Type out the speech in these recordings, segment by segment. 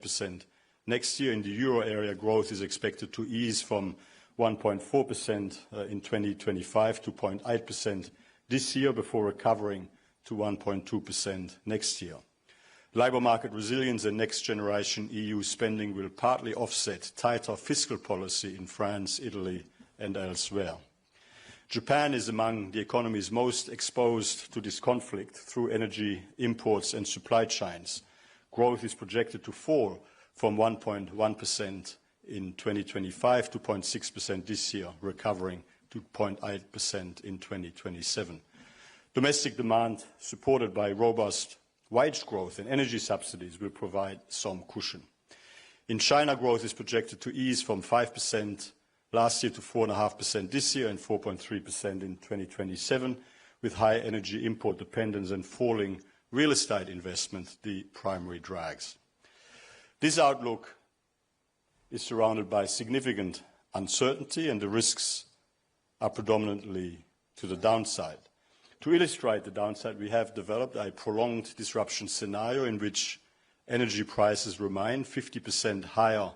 1.8% next year. In the euro area, growth is expected to ease from 1.4% in 2025 to 0.8% this year before recovering to 1.2% next year. Labour market resilience and next-generation EU spending will partly offset tighter fiscal policy in France, Italy and elsewhere. Japan is among the economies most exposed to this conflict through energy imports and supply chains. Growth is projected to fall from 1.1% in 2025 to 0.6% this year, recovering to 0.8% in 2027. Domestic demand, supported by robust wage growth and energy subsidies, will provide some cushion. In China, growth is projected to ease from 5% last year to 4.5% this year and 4.3% in 2027, with high energy import dependence and falling real estate investment the primary drags. This outlook is surrounded by significant uncertainty, and the risks are predominantly to the downside. To illustrate the downside, we have developed a prolonged disruption scenario in which energy prices remain 50% higher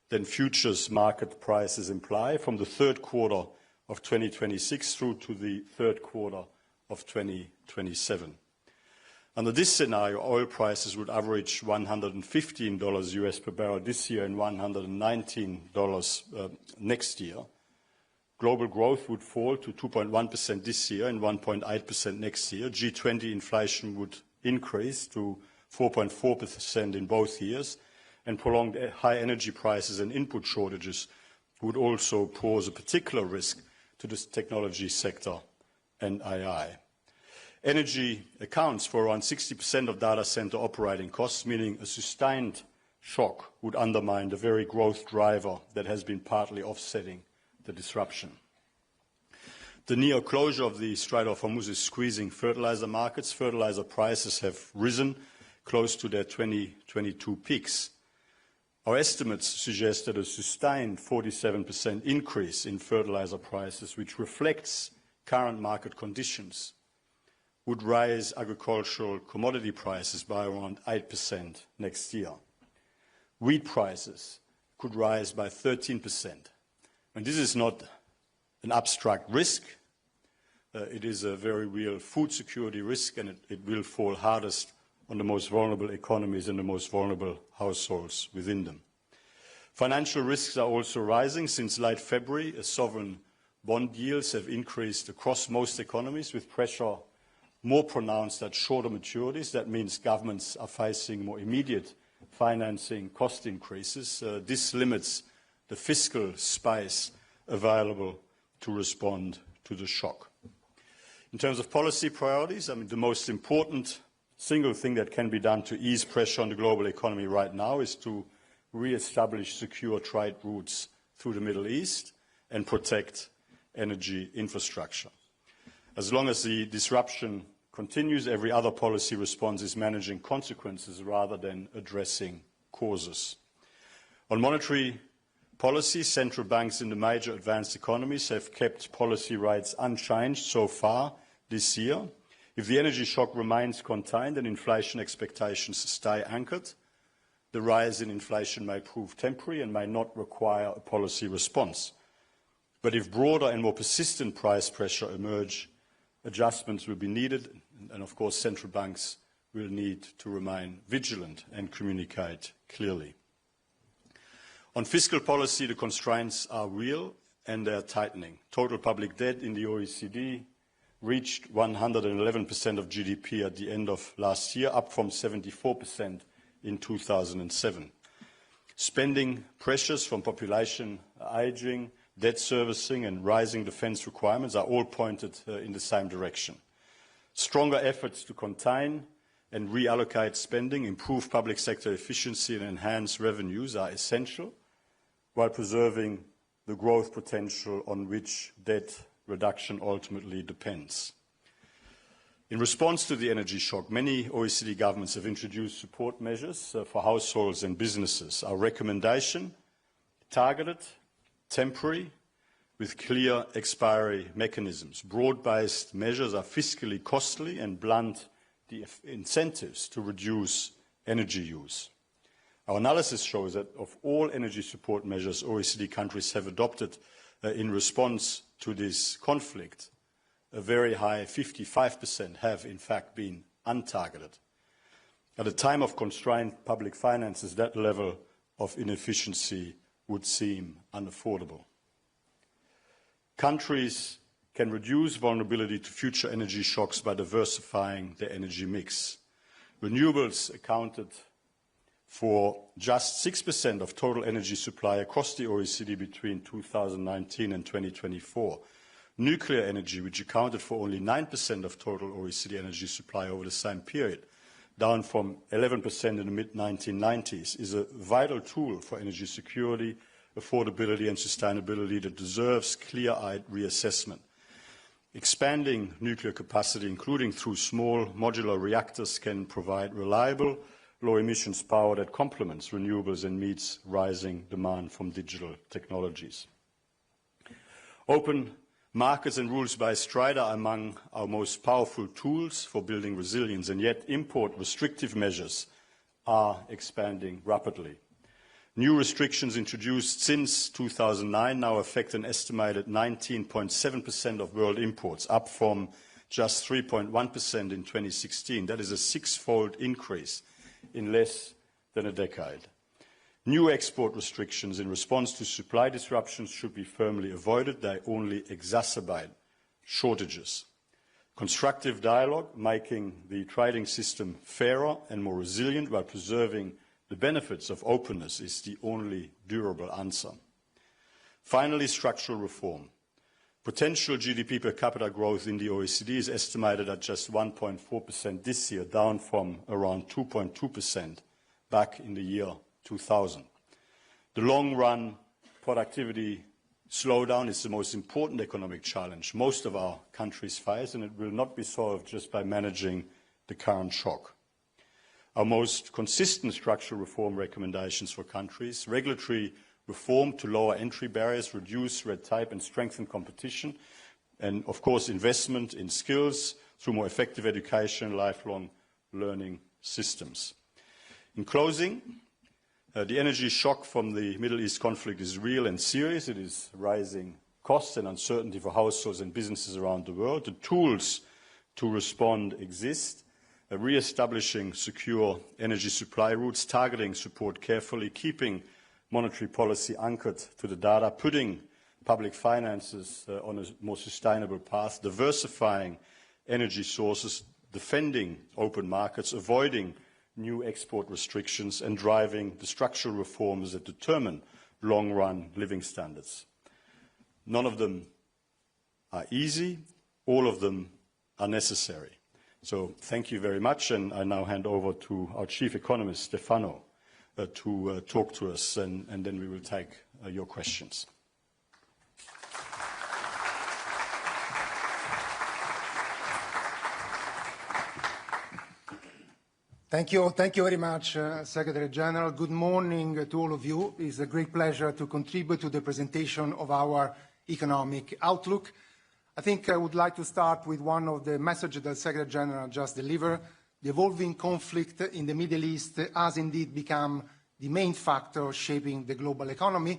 than futures market prices imply from the third quarter of 2026 through to the third quarter of 2027. Under this scenario, oil prices would average $115 US per barrel this year and $119 next year. Global growth would fall to 2.1% this year and 1.8% next year. G20 inflation would increase to 4.4% in both years, and prolonged high energy prices and input shortages would also pose a particular risk to the technology sector and AI. Energy accounts for around 60% of data center operating costs, meaning a sustained shock would undermine the very growth driver that has been partly offsetting the disruption. The near closure of the Strait of Hormuz is squeezing fertilizer markets. Fertilizer prices have risen close to their 2022 peaks. Our estimates suggest that a sustained 47% increase in fertilizer prices, which reflects current market conditions, would raise agricultural commodity prices by around 8% next year. Wheat prices could rise by 13%. And this is not an abstract risk. It is a very real food security risk, and it will fall hardest on the most vulnerable economies and the most vulnerable households within them. Financial risks are also rising. Since late February, sovereign bond yields have increased across most economies, with pressure more pronounced at shorter maturities. That means governments are facing more immediate financing cost increases. This limits the fiscal space available to respond to the shock. In terms of policy priorities, the most important single thing that can be done to ease pressure on the global economy right now is to re-establish secure trade routes through the Middle East and protect energy infrastructure. As long as the disruption continues, every other policy response is managing consequences rather than addressing causes. On monetary policy, central banks in the major advanced economies have kept policy rates unchanged so far this year. If the energy shock remains contained and inflation expectations stay anchored, the rise in inflation may prove temporary and may not require a policy response. But if broader and more persistent price pressure emerge, adjustments will be needed, and of course central banks will need to remain vigilant and communicate clearly. On fiscal policy, the constraints are real and they are tightening. Total public debt in the OECD reached 111% of GDP at the end of last year, up from 74% in 2007. Spending pressures from population ageing, debt servicing and rising defence requirements are all pointed in the same direction. Stronger efforts to contain and reallocate spending, improve public sector efficiency and enhance revenues are essential, while preserving the growth potential on which debt reduction ultimately depends. In response to the energy shock, many OECD governments have introduced support measures for households and businesses. Our recommendation, targeted, temporary, with clear expiry mechanisms. Broad-based measures are fiscally costly and blunt the incentives to reduce energy use. Our analysis shows that of all energy support measures OECD countries have adopted in response to this conflict, a very high 55% have in fact been untargeted. At a time of constrained public finances, that level of inefficiency would seem unaffordable. Countries can reduce vulnerability to future energy shocks by diversifying their energy mix. Renewables accounted for just 6% of total energy supply across the OECD between 2019 and 2024. Nuclear energy, which accounted for only 9% of total OECD energy supply over the same period, down from 11% in the mid-1990s, is a vital tool for energy security, affordability and sustainability that deserves clear-eyed reassessment. Expanding nuclear capacity, including through small modular reactors, can provide reliable, low-emissions power that complements renewables and meets rising demand from digital technologies. Open markets and rules-based trade are among our most powerful tools for building resilience, and yet import restrictive measures are expanding rapidly. New restrictions introduced since 2009 now affect an estimated 19.7% of world imports, up from just 3.1% in 2016. That is a six-fold increase in less than a decade. New export restrictions in response to supply disruptions should be firmly avoided. They only exacerbate shortages. Constructive dialogue, making the trading system fairer and more resilient while preserving the benefits of openness, is the only durable answer. Finally, structural reform. Potential GDP per capita growth in the OECD is estimated at just 1.4% this year, down from around 2.2% back in the year 2000. The long-run productivity slowdown is the most important economic challenge most of our countries face, and it will not be solved just by managing the current shock. Our most consistent structural reform recommendations for countries: regulatory reform to lower entry barriers, reduce red tape and strengthen competition, and of course investment in skills through more effective education and lifelong learning systems. In closing, the energy shock from the Middle East conflict is real and serious. It is raising costs and uncertainty for households and businesses around the world. The tools to respond exist. Re-establishing secure energy supply routes, targeting support carefully, keeping monetary policy anchored to the data, putting public finances on a more sustainable path, diversifying energy sources, defending open markets, avoiding new export restrictions, and driving the structural reforms that determine long-run living standards. None of them are easy. All of them are necessary. So thank you very much, and I now hand over to our Chief Economist, Stefano, to talk to us, and then we will take your questions. Thank you very much, Secretary General. Good morning to all of you. It's a great pleasure to contribute to the presentation of our economic outlook. I think I would like to start with one of the messages that Secretary General just delivered. The evolving conflict in the Middle East has indeed become the main factor shaping the global economy.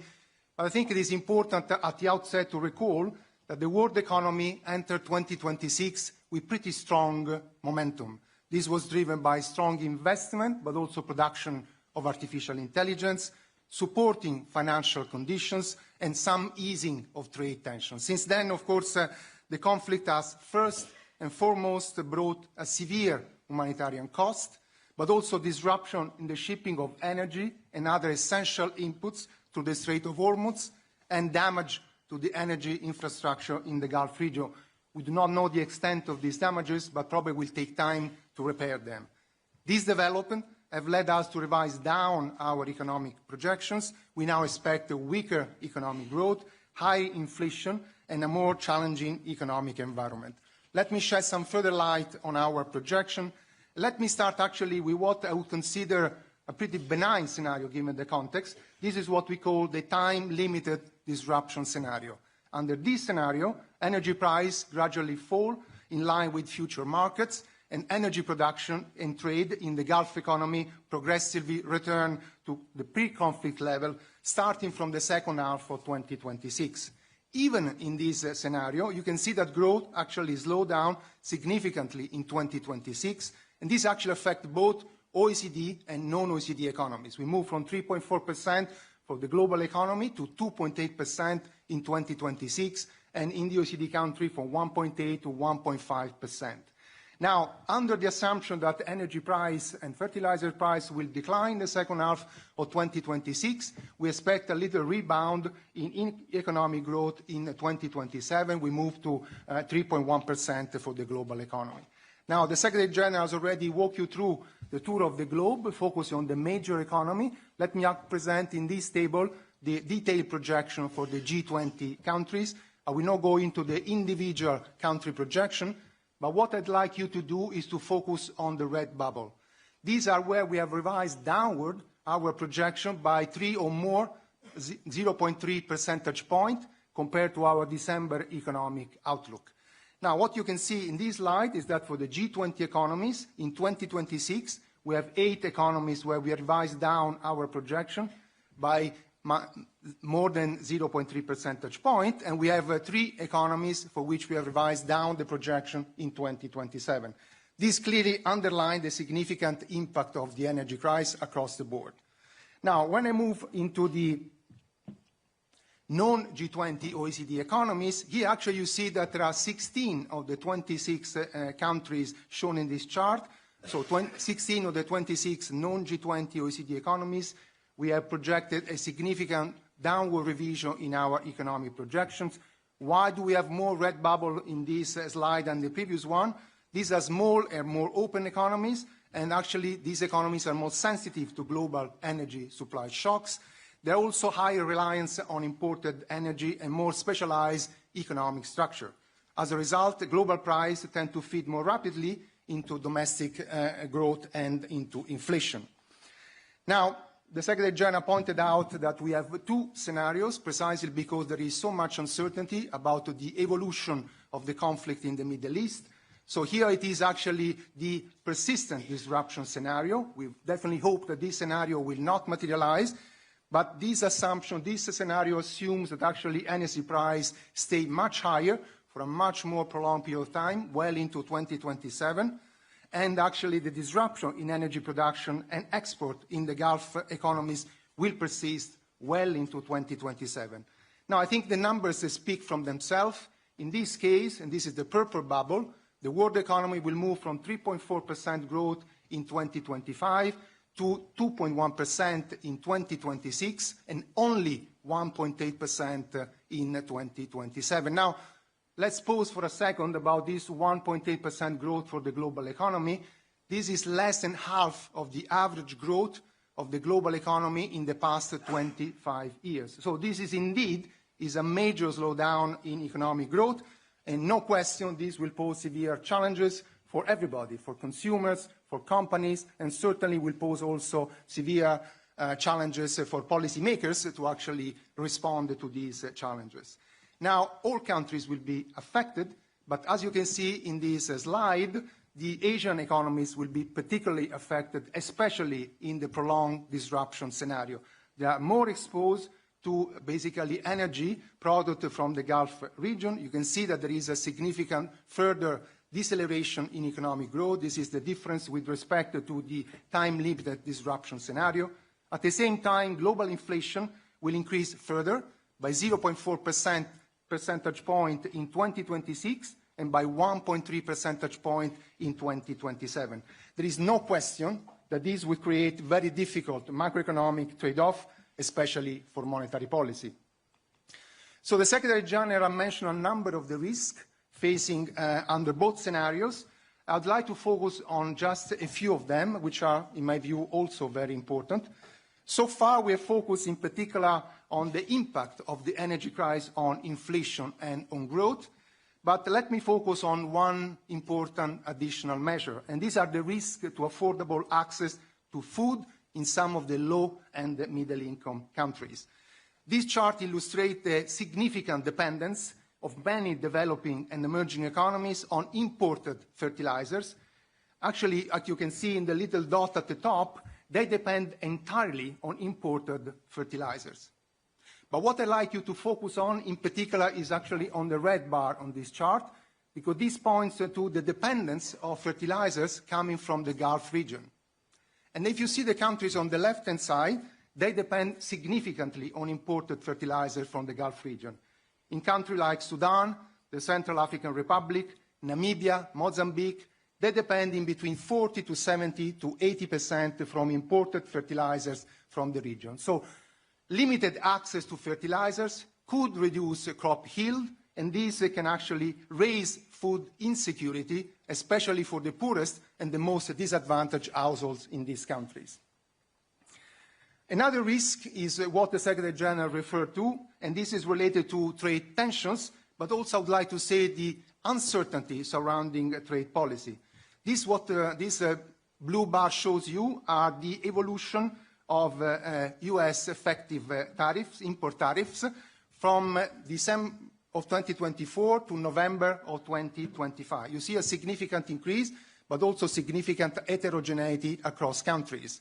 But I think it is important at the outset to recall that the world economy entered 2026 with pretty strong momentum. This was driven by strong investment, but also production of artificial intelligence, supporting financial conditions, and some easing of trade tensions. Since then, of course, the conflict has first and foremost brought a severe humanitarian cost, but also disruption in the shipping of energy and other essential inputs through the Strait of Hormuz, and damage to the energy infrastructure in the Gulf region. We do not know the extent of these damages, but probably will take time to repair them. These developments have led us to revise down our economic projections. We now expect a weaker economic growth, high inflation, and a more challenging economic environment. Let me shed some further light on our projection. Let me start actually with what I would consider a pretty benign scenario given the context. This is what we call the time-limited disruption scenario. Under this scenario, energy prices gradually fall in line with future markets, and energy production and trade in the Gulf economy progressively return to the pre-conflict level starting from the second half of 2026. Even in this scenario, you can see that growth actually slowed down significantly in 2026, and this actually affects both OECD and non-OECD economies. We moved from 3.4% for the global economy to 2.8% in 2026, and in the OECD country from 1.8 to 1.5%. Now, under the assumption that energy price and fertilizer price will decline in the second half of 2026, we expect a little rebound in economic growth in 2027. We move to 3.1% for the global economy. Now, the Secretary General has already walked you through the tour of the globe, focusing on the major economy. Let me present in this table the detailed projection for the G20 countries. I will not go into the individual country projection, but what I'd like you to do is to focus on the red bubble. These are where we have revised downward our projection by 3 or more, 0.3 percentage point compared to our December economic outlook. Now, what you can see in this slide is that for the G20 economies in 2026, we have 8 economies where we revised down our projection by more than 0.3 percentage point, and we have 3 economies for which we have revised down the projection in 2027. This clearly underlines the significant impact of the energy crisis across the board. Now, when I move into the non-G20 OECD economies, here actually you see that there are 16 of the 26 countries shown in this chart. So 16 of the 26 non-G20 OECD economies, we have projected a significant downward revision in our economic projections. Why do we have more red bubble in this slide than the previous one? These are small and more open economies, and actually these economies are more sensitive to global energy supply shocks. There are also higher reliance on imported energy and more specialized economic structure. As a result, the global prices tend to feed more rapidly into domestic growth and into inflation. Now, the Secretary General pointed out that we have 2 scenarios precisely because there is so much uncertainty about the evolution of the conflict in the Middle East. So here it is actually the persistent disruption scenario. We definitely hope that this scenario will not materialize. But this assumption, this scenario assumes that actually energy price stay much higher for a much more prolonged period of time, well into 2027, and actually the disruption in energy production and export in the Gulf economies will persist well into 2027. Now, I think the numbers speak from themselves. In this case, and this is the purple bubble, the world economy will move from 3.4% growth in 2025 to 2.1% in 2026 and only 1.8% in 2027. Now, let's pause for a second about this 1.8% growth for the global economy. This is less than half of the average growth of the global economy in the past 25 years. So this is indeed a major slowdown in economic growth, and no question this will pose severe challenges for everybody, for consumers, for companies, and certainly will pose also severe challenges for policymakers to actually respond to these challenges. Now, all countries will be affected, but as you can see in this slide, the Asian economies will be particularly affected, especially in the prolonged disruption scenario. They are more exposed to basically energy product from the Gulf region. You can see that there is a significant further deceleration in economic growth. This is the difference with respect to the time-limited disruption scenario. At the same time, global inflation will increase further by 0.4 percentage point in 2026 and by 1.3 percentage point in 2027. There is no question that this will create very difficult macroeconomic trade-off, especially for monetary policy. So the Secretary General mentioned a number of the risks facing under both scenarios. I'd like to focus on just a few of them, which are, in my view, also very important. So far, we have focused in particular on the impact of the energy crisis on inflation and on growth. But let me focus on one important additional measure, and these are the risks to affordable access to food in some of the low and middle-income countries. This chart illustrates the significant dependence of many developing and emerging economies on imported fertilizers. actually, as you can see in the little dot at the top, they depend entirely on imported fertilizers. But what I'd like you to focus on in particular is actually on the red bar on this chart, because this points to the dependence of fertilizers coming from the Gulf region. And if you see the countries on the left-hand side, they depend significantly on imported fertilizers from the Gulf region. In countries like Sudan, the Central African Republic, Namibia, Mozambique, they depend in between 40 to 70 to 80% from imported fertilizers from the region. So limited access to fertilizers could reduce crop yield, and this can actually raise food insecurity, especially for the poorest and the most disadvantaged households in these countries. Another risk is what the Secretary General referred to, and this is related to trade tensions, but also I would like to say the uncertainty surrounding trade policy. This blue bar shows you are the evolution of U.S. effective tariffs, import tariffs, from December of 2024 to November of 2025. You see a significant increase, but also significant heterogeneity across countries.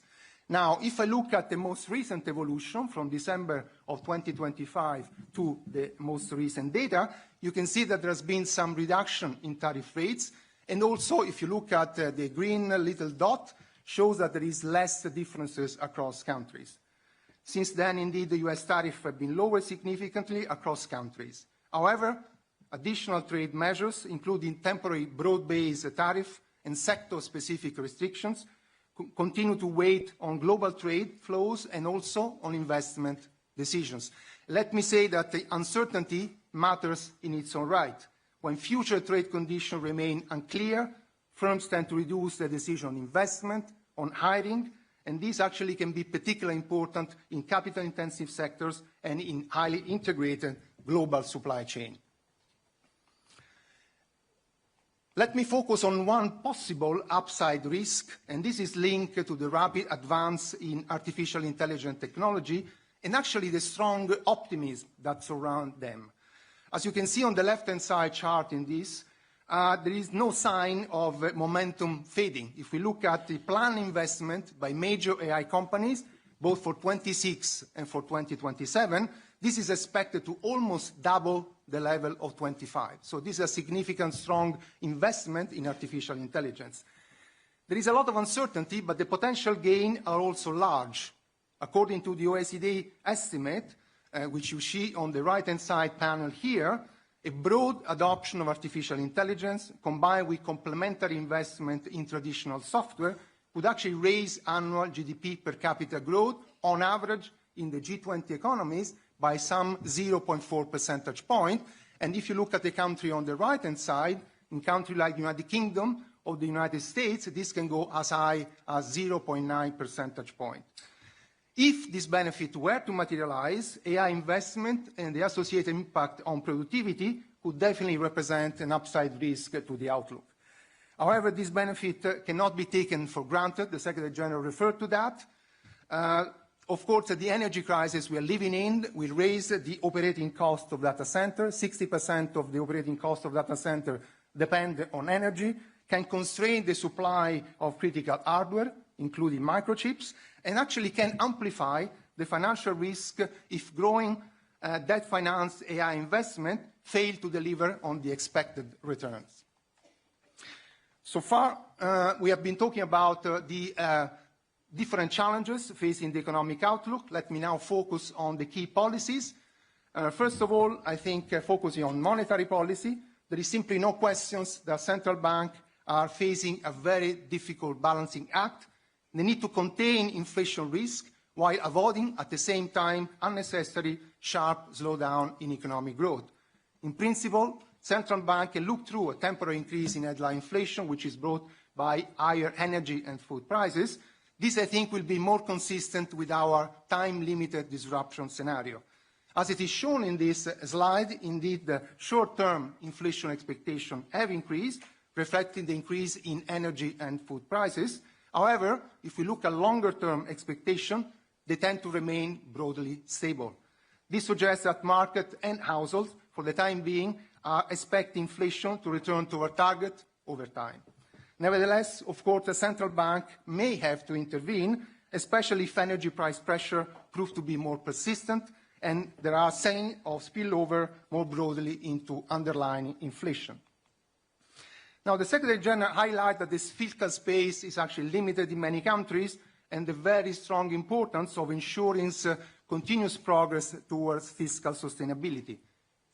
Now, if I look at the most recent evolution from December of 2025 to the most recent data, you can see that there has been some reduction in tariff rates. And also, if you look at the green little dot, shows that there is less differences across countries. Since then, indeed, the US tariffs have been lowered significantly across countries. However, additional trade measures, including temporary broad-based tariff and sector-specific restrictions, continue to weigh on global trade flows and also on investment decisions. Let me say that the uncertainty matters in its own right. When future trade conditions remain unclear, firms tend to reduce their decision on investment, on hiring, and this actually can be particularly important in capital-intensive sectors and in highly integrated global supply chain. Let me focus on one possible upside risk, and this is linked to the rapid advance in artificial intelligence technology and actually the strong optimism that surrounds them. As you can see on the left-hand side chart in this, there is no sign of momentum fading. If we look at the planned investment by major AI companies, both for 26 and for 2027, this is expected to almost double the level of 25. So this is a significant, strong investment in artificial intelligence. There is a lot of uncertainty, but the potential gains are also large. According to the OECD estimate, which you see on the right-hand side panel here, a broad adoption of artificial intelligence combined with complementary investment in traditional software would actually raise annual GDP per capita growth on average in the G20 economies by some 0.4 percentage point. And if you look at the country on the right-hand side, in countries like the United Kingdom or the United States, this can go as high as 0.9 percentage point. If this benefit were to materialize, AI investment and the associated impact on productivity could definitely represent an upside risk to the outlook. However, this benefit cannot be taken for granted. The Secretary General referred to that. Of course, the energy crisis we are living in will raise the operating cost of data centers. 60% of the operating cost of data centers depend on energy, can constrain the supply of critical hardware, including microchips, and actually can amplify the financial risk if growing debt-financed AI investment fail to deliver on the expected returns. So far, we have been talking about the different challenges facing the economic outlook. Let me now focus on the key policies. First of all, I think focusing on monetary policy, there is simply no questions that central banks are facing a very difficult balancing act. They need to contain inflation risk while avoiding at the same time unnecessary sharp slowdown in economic growth. In principle, central bank can look through a temporary increase in headline inflation, which is brought by higher energy and food prices. This, I think, will be more consistent with our time-limited disruption scenario. As it is shown in this slide, indeed, the short-term inflation expectations have increased, reflecting the increase in energy and food prices. However, if we look at longer-term expectations, they tend to remain broadly stable. This suggests that market and households, for the time being, expect inflation to return to our target over time. Nevertheless, of course, the central bank may have to intervene, especially if energy price pressure proves to be more persistent, and there are signs of spillover more broadly into underlying inflation. Now, the Secretary General highlighted that this fiscal space is actually limited in many countries, and the very strong importance of ensuring continuous progress towards fiscal sustainability.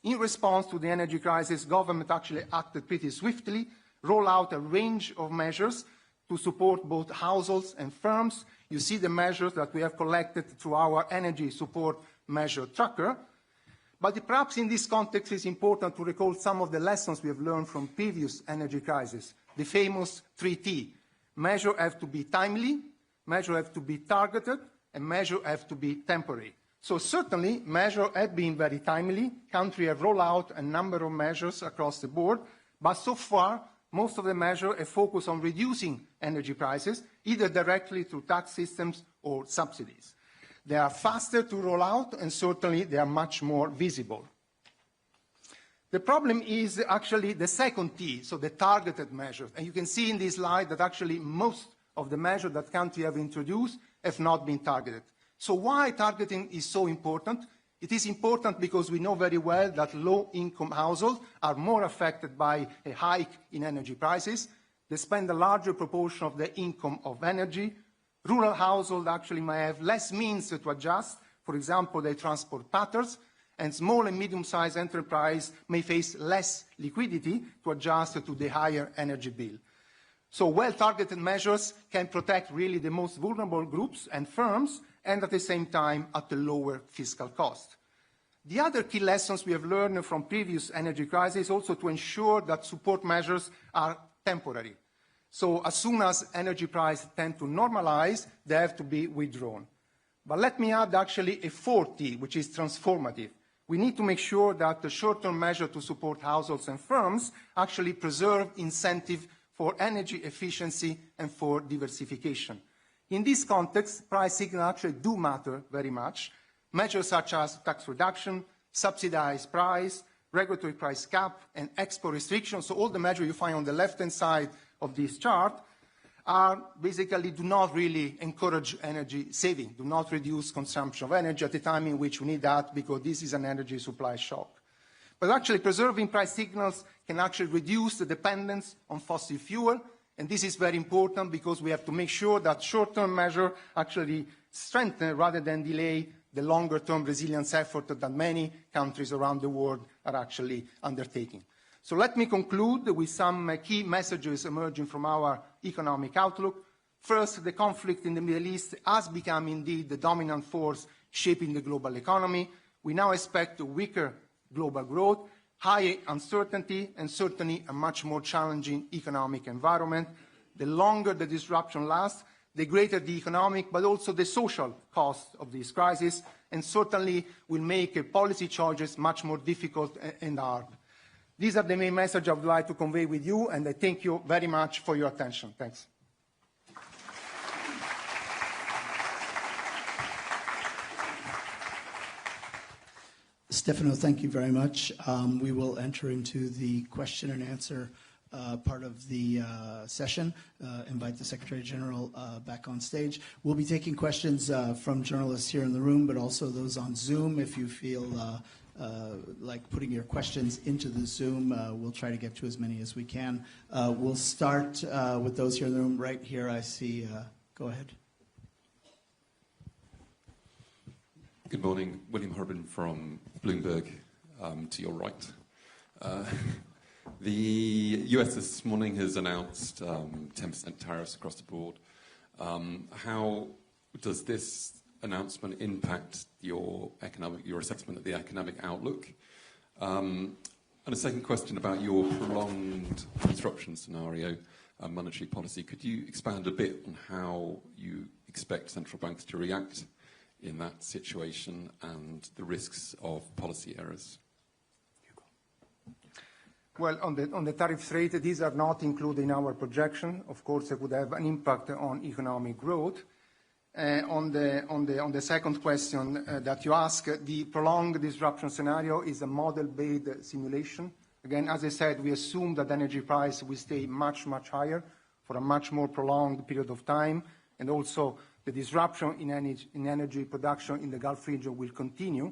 In response to the energy crisis, government actually acted pretty swiftly, roll out a range of measures to support both households and firms. You see the measures that we have collected through our energy support measure tracker. But perhaps in this context, it's important to recall some of the lessons we have learned from previous energy crises. The famous 3T. Measures have to be timely, measures have to be targeted, and measures have to be temporary. So certainly, measures have been very timely. Countries have rolled out a number of measures across the board, but so far, most of the measures have focused on reducing energy prices, either directly through tax systems or subsidies. They are faster to roll out, and certainly they are much more visible. The problem is actually the second T, so the targeted measures. And you can see in this slide that actually most of the measures that countries have introduced have not been targeted. So why targeting is so important? It is important because we know very well that low-income households are more affected by a hike in energy prices. They spend a larger proportion of their income of energy. Rural households actually may have less means to adjust, for example, their transport patterns, and small and medium-sized enterprises may face less liquidity to adjust to the higher energy bill. So well-targeted measures can protect really the most vulnerable groups and firms, and at the same time at a lower fiscal cost. The other key lessons we have learned from previous energy crises is also to ensure that support measures are temporary. So as soon as energy prices tend to normalize, they have to be withdrawn. But let me add actually a fourth T, which is transformative. We need to make sure that the short-term measure to support households and firms actually preserve incentive for energy efficiency and for diversification. In this context, price signals actually do matter very much. Measures such as tax reduction, subsidized price, regulatory price cap, and export restrictions, so all the measures you find on the left-hand side of this chart, basically do not really encourage energy saving, do not reduce consumption of energy at a time in which we need that because this is an energy supply shock. But actually preserving price signals can actually reduce the dependence on fossil fuel, and this is very important because we have to make sure that short-term measures actually strengthen rather than delay the longer-term resilience effort that many countries around the world are actually undertaking. So let me conclude with some key messages emerging from our economic outlook. First, the conflict in the Middle East has become indeed the dominant force shaping the global economy. We now expect a weaker global growth, high uncertainty, and certainly a much more challenging economic environment. The longer the disruption lasts, the greater the economic but also the social cost of this crisis, and certainly will make policy choices much more difficult and hard. These are the main messages I would like to convey with you, and I thank you very much for your attention. Thanks. Stefano, thank you very much. We will enter into the question and answer part of the session. Invite the Secretary General back on stage. We'll be taking questions from journalists here in the room, but also those on Zoom. If you feel like putting your questions into the Zoom, we'll try to get to as many as we can. We'll start with those here in the room. Right here, I see. Go ahead. Good morning. William Harbin from Bloomberg, to your right. The US this morning has announced 10% tariffs across the board. How does this announcement impact your assessment of the economic outlook? And a second question about your prolonged disruption scenario, monetary policy. Could you expand a bit on how you expect central banks to react in that situation and the risks of policy errors? Well, on the tariff rate, these are not included in our projection. Of course, it would have an impact on economic growth. On the second question that you asked, the prolonged disruption scenario is a model-based simulation. Again, as I said, we assume that energy price will stay much, much higher for a much more prolonged period of time, and also the disruption in energy production in the Gulf region will continue.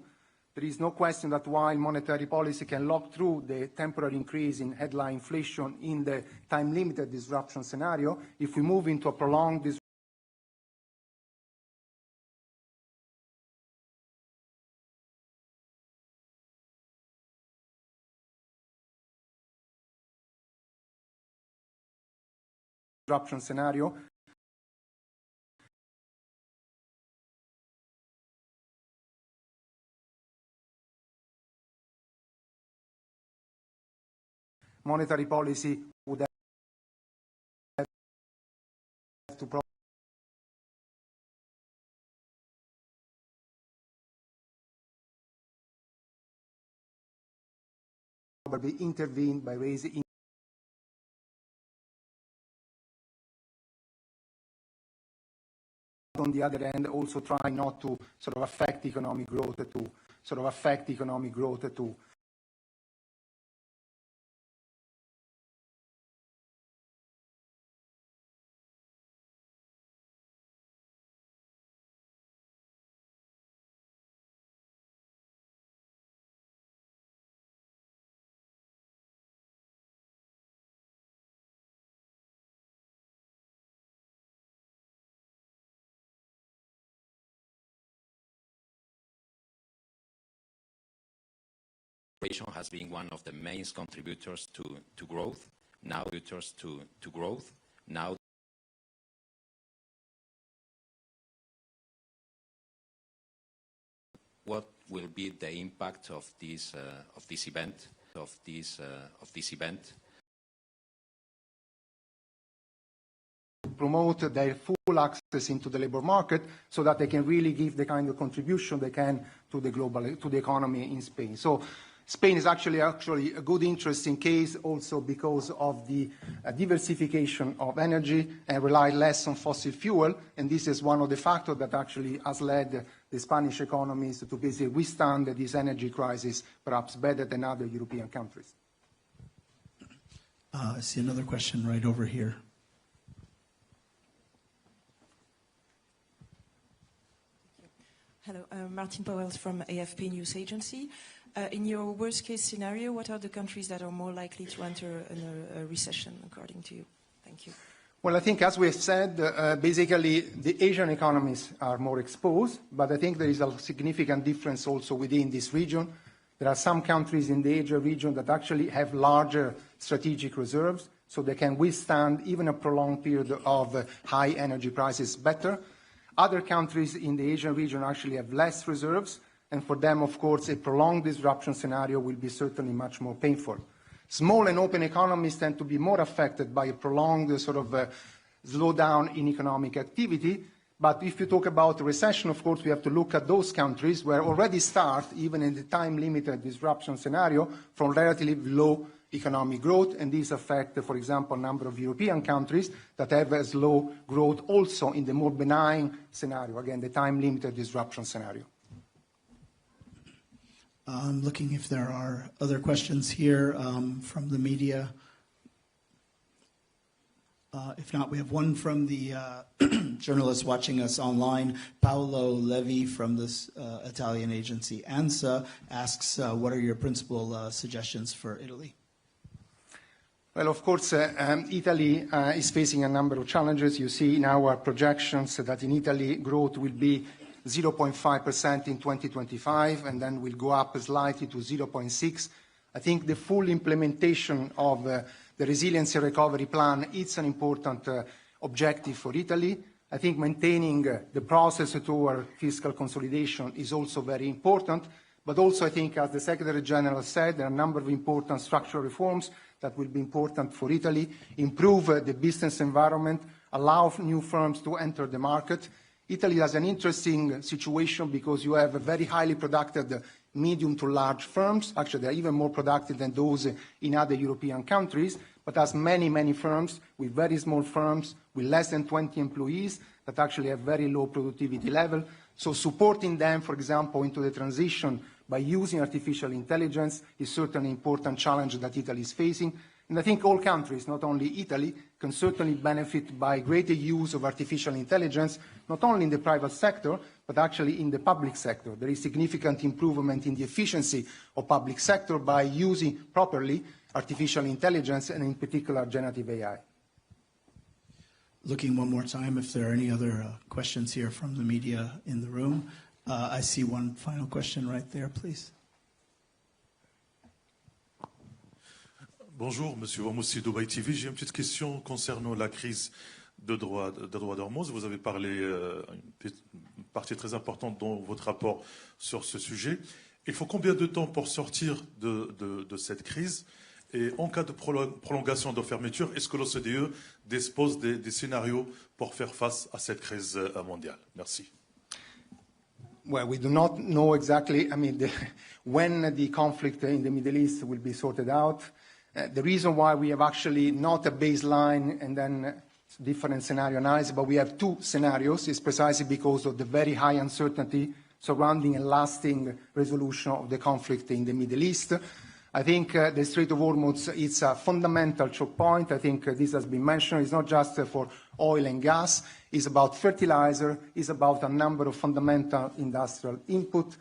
There is no question that while monetary policy can lock through the temporary increase in headline inflation in the time-limited disruption scenario, if we move into a prolonged disruption scenario, monetary policy would have to probably intervene by raising on the other hand, also try not to sort of affect economic growth to has been one of the main contributors to growth. Now, what will be the impact of this event? Promote their full access into the labor market so that they can really give the kind of contribution they can to the economy in Spain. So Spain is actually a good interesting case also because of the diversification of energy and rely less on fossil fuel, and this is one of the factors that actually has led the Spanish economies to basically withstand this energy crisis perhaps better than other European countries. I see another question right over here. Hello, Martin Powells from AFP News Agency. In your worst-case scenario, what are the countries that are more likely to enter a recession, according to you? Thank you. Well, I think, as we have said, basically the Asian economies are more exposed, but I think there is a significant difference also within this region. There are some countries in the Asia region that actually have larger strategic reserves, so they can withstand even a prolonged period of high energy prices better. Other countries in the Asian region actually have less reserves, and for them, of course, a prolonged disruption scenario will be certainly much more painful. Small and open economies tend to be more affected by a prolonged slowdown in economic activity. But if you talk about recession, of course, we have to look at those countries where already start, even in the time-limited disruption scenario, from relatively low economic growth, and these affect, for example, a number of European countries that have a slow growth also in the more benign scenario, again, the time-limited disruption scenario. I'm looking if there are other questions here from the media. If not, we have one from the journalists watching us online. Paolo Levi from this Italian agency ANSA asks, what are your principal suggestions for Italy? Well, of course, Italy is facing a number of challenges. You see in our projections that in Italy growth will be 0.5% in 2025, and then will go up slightly to 0.6%. I think the full implementation of the Resilience and Recovery Plan is an important objective for Italy. I think maintaining the process toward fiscal consolidation is also very important. But also, I think, as the Secretary General said, there are a number of important structural reforms that will be important for Italy, improve the business environment, allow new firms to enter the market. Italy has an interesting situation because you have a very highly productive medium to large firms. Actually, they are even more productive than those in other European countries, but has many, many firms with very small firms with less than 20 employees that actually have very low productivity level. So supporting them, for example, into the transition by using artificial intelligence is certainly an important challenge that Italy is facing. And I think all countries, not only Italy, can certainly benefit by greater use of artificial intelligence, not only in the private sector, but actually in the public sector. There is significant improvement in the efficiency of public sector by using properly artificial intelligence and in particular generative AI. Looking one more time if there are any other questions here from the media in the room. I see one final question right there, please. Bonjour, Monsieur Ormoussi d'Dubai TV. J'ai une petite question concernant la crise de droit d'Hormuz. Vous avez parlé une partie très importante dans votre rapport sur ce sujet. Il faut combien de temps pour sortir de cette crise? Et en cas de prolongation de fermeture, est-ce que l'OCDE dispose des scénarios pour faire face à cette crise mondiale? Merci. Well, we do not know exactly, when the conflict in the Middle East will be sorted out. The reason why we have actually not a baseline and then different scenario analysis, but we have two scenarios, is precisely because of the very high uncertainty surrounding a lasting resolution of the conflict in the Middle East. I think the Strait of Hormuz is a fundamental choke point. I think this has been mentioned. It's not just for oil and gas. It's about fertilizer. It's about a number of fundamental industrial input.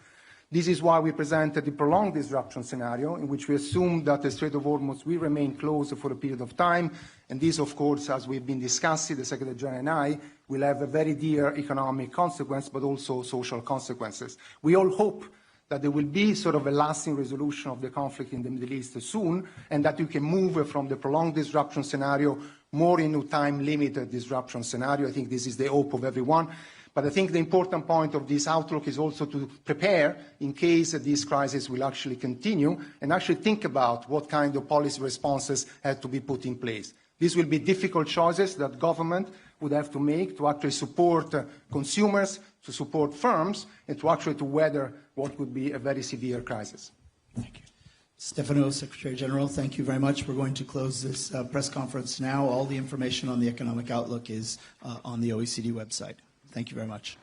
This is why we presented the prolonged disruption scenario, in which we assume that the Strait of Hormuz will remain closed for a period of time. And this, of course, as we've been discussing, the Secretary General and I, will have a very dear economic consequence, but also social consequences. We all hope that there will be sort of a lasting resolution of the conflict in the Middle East soon, and that you can move from the prolonged disruption scenario more into time-limited disruption scenario. I think this is the hope of everyone. But I think the important point of this outlook is also to prepare in case this crisis will actually continue and actually think about what kind of policy responses have to be put in place. These will be difficult choices that government would have to make to actually support consumers, to support firms, and to actually to weather what could be a very severe crisis. Thank you. Stefano, Secretary General, thank you very much. We're going to close this press conference now. All the information on the economic outlook is on the OECD website. Thank you very much.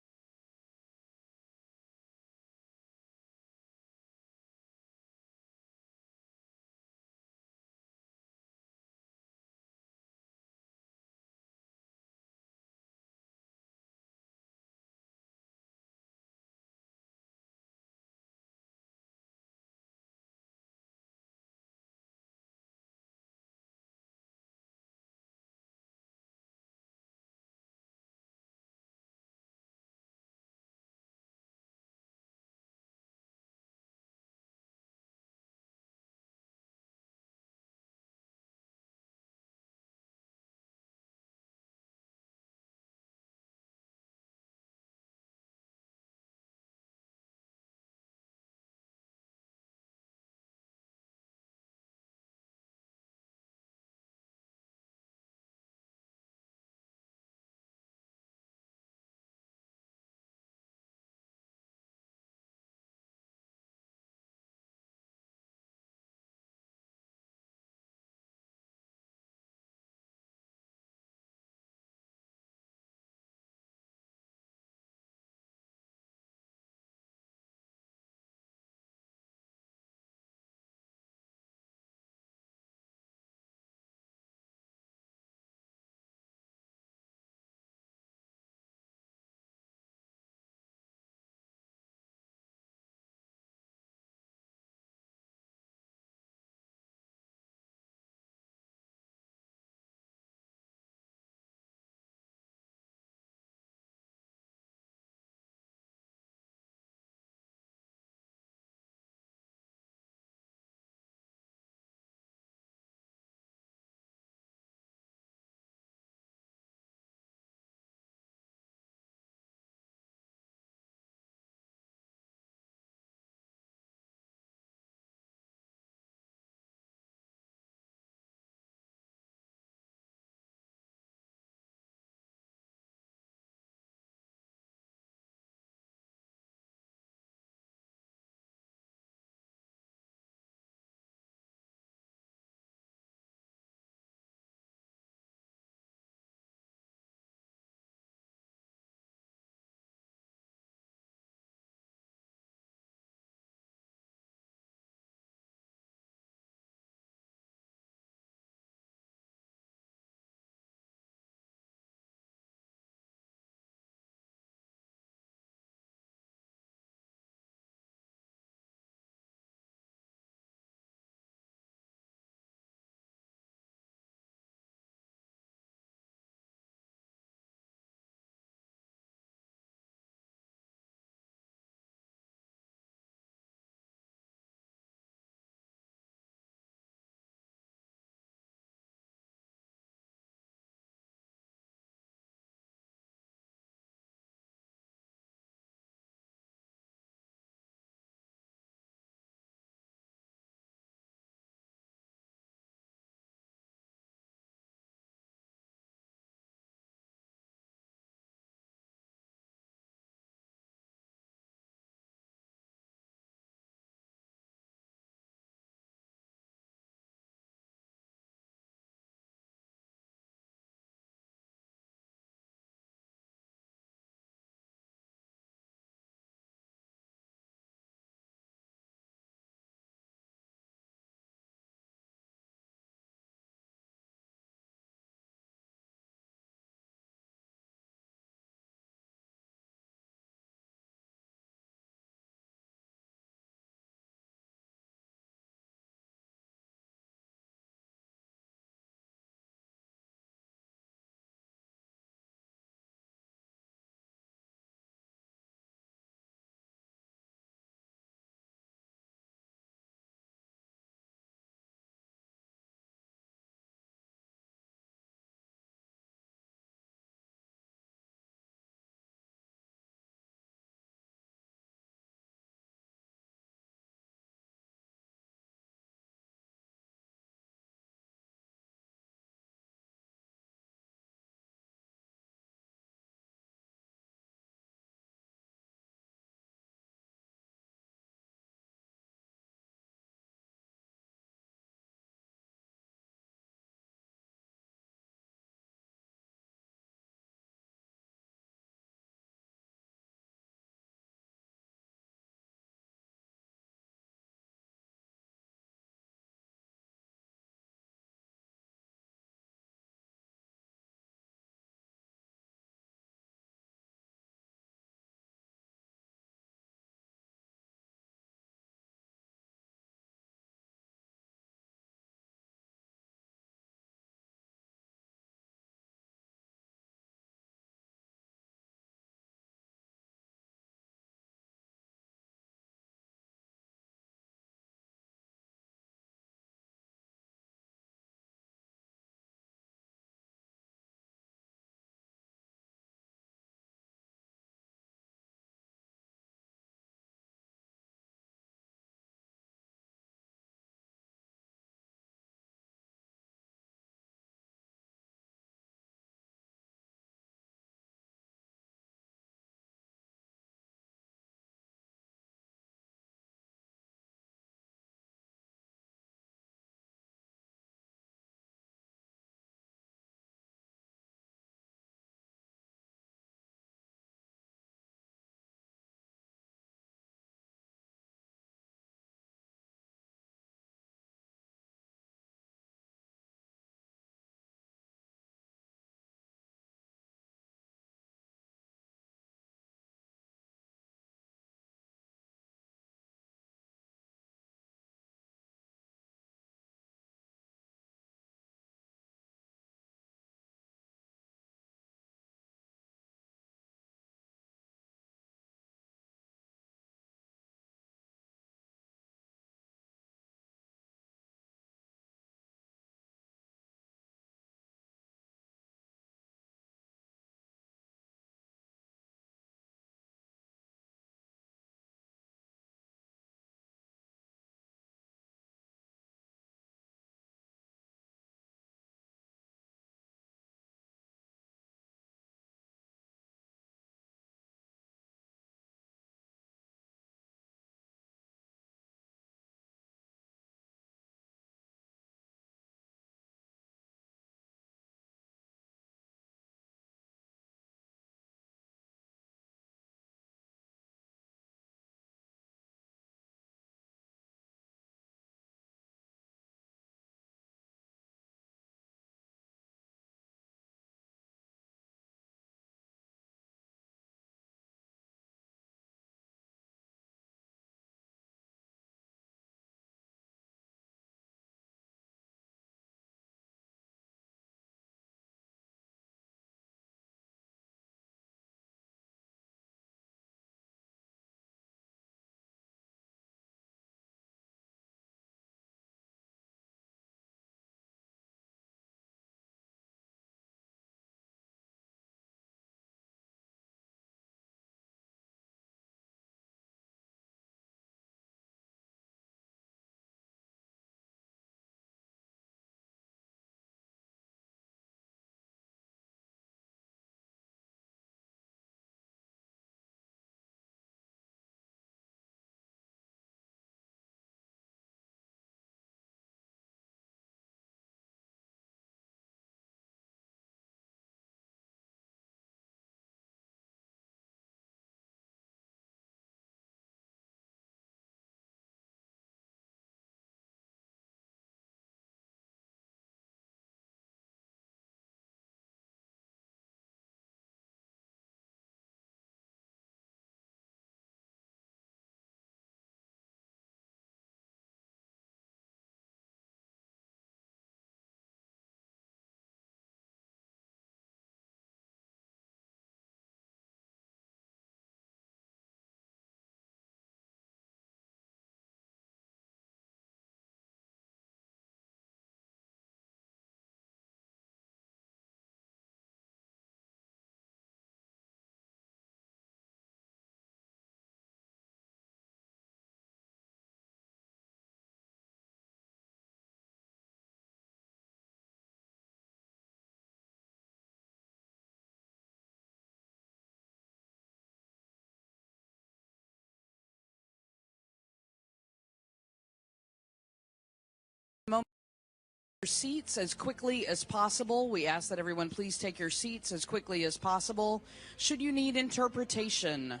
Seats as quickly as possible. We ask that everyone please take your seats as quickly as possible. Should you need interpretation,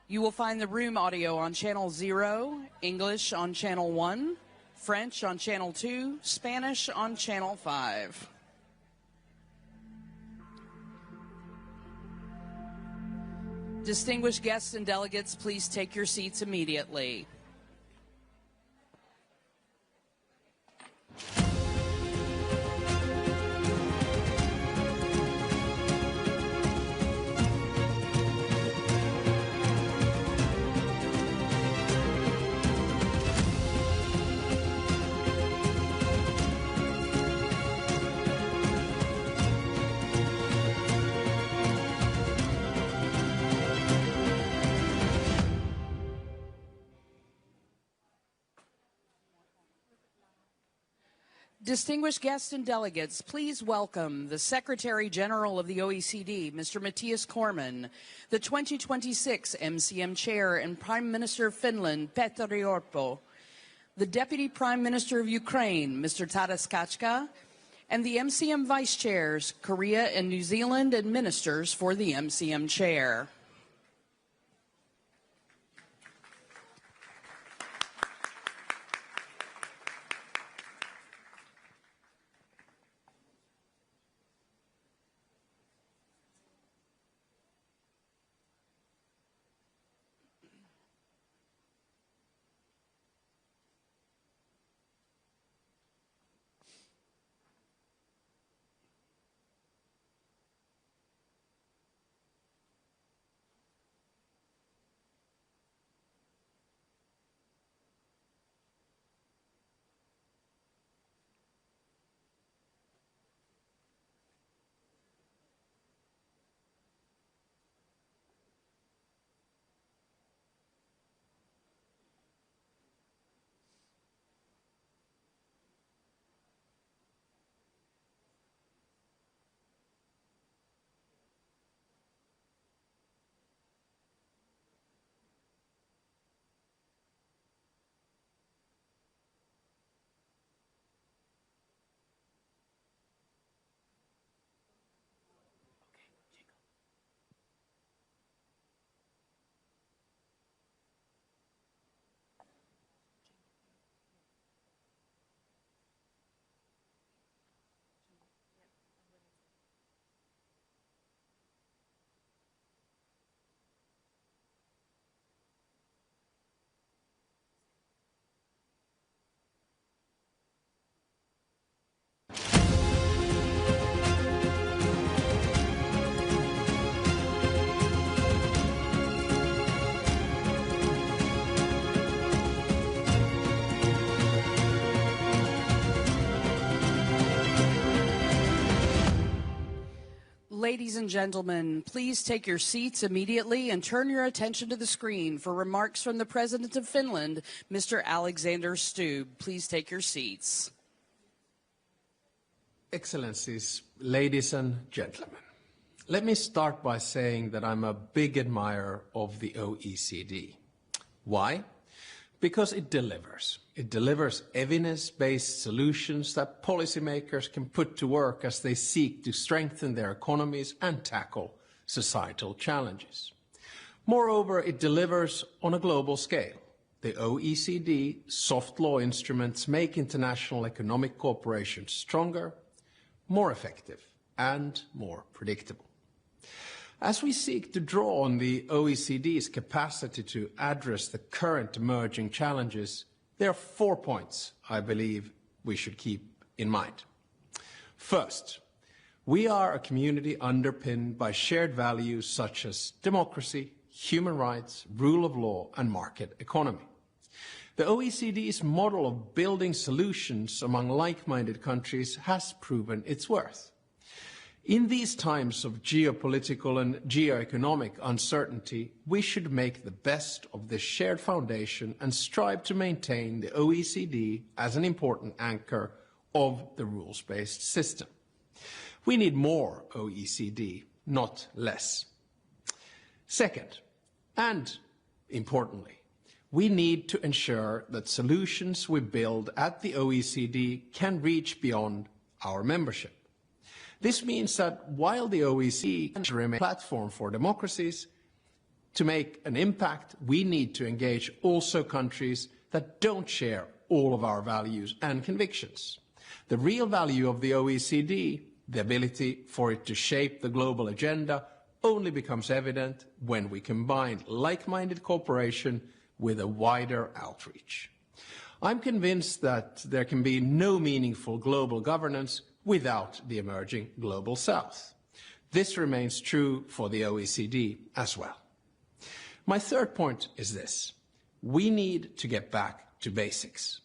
you will find the room audio on channel 0, English on channel 1, French on channel 2, Spanish on channel 5. Distinguished guests and delegates, please take your seats immediately. Distinguished guests and delegates, please welcome the Secretary General of the OECD, Mr. Mathias Cormann, the 2026 MCM Chair and Prime Minister of Finland, Petteri Orpo, the Deputy Prime Minister of Ukraine, Mr. Taras Kachka, and the MCM Vice Chairs, Korea and New Zealand, and Ministers for the MCM Chair. Ladies and gentlemen, please take your seats immediately and turn your attention to the screen for remarks from the President of Finland, Mr. Alexander Stubb. Please take your seats. Excellencies, ladies and gentlemen, let me start by saying that I'm a big admirer of the OECD. Why? Because it delivers. It delivers evidence-based solutions that policymakers can put to work as they seek to strengthen their economies and tackle societal challenges. Moreover, it delivers on a global scale. The OECD soft law instruments make international economic cooperation stronger, more effective, and more predictable. As we seek to draw on the OECD's capacity to address the current emerging challenges, there are 4 points I believe we should keep in mind. First, we are a community underpinned by shared values such as democracy, human rights, rule of law, and market economy. The OECD's model of building solutions among like-minded countries has proven its worth. In these times of geopolitical and geoeconomic uncertainty, we should make the best of this shared foundation and strive to maintain the OECD as an important anchor of the rules-based system. We need more OECD, not less. Second, and importantly, we need to ensure that solutions we build at the OECD can reach beyond our membership. This means that while the OECD can remain a platform for democracies, to make an impact, we need to engage also countries that don't share all of our values and convictions. The real value of the OECD, the ability for it to shape the global agenda, only becomes evident when we combine like-minded cooperation with a wider outreach. I'm convinced that there can be no meaningful global governance without the emerging global south. This remains true for the OECD as well. My third point is this: we need to get back to basics.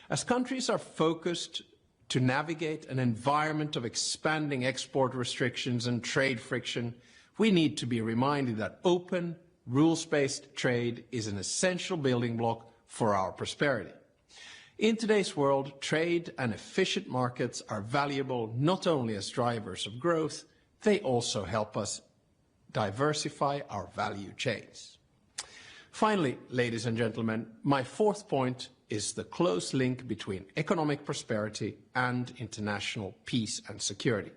As countries are focused to navigate an environment of expanding export restrictions and trade friction, we need to be reminded that open, rules-based trade is an essential building block for our prosperity. In today's world, trade and efficient markets are valuable not only as drivers of growth, they also help us diversify our value chains. Finally, ladies and gentlemen, my fourth point is the close link between economic prosperity and international peace and security.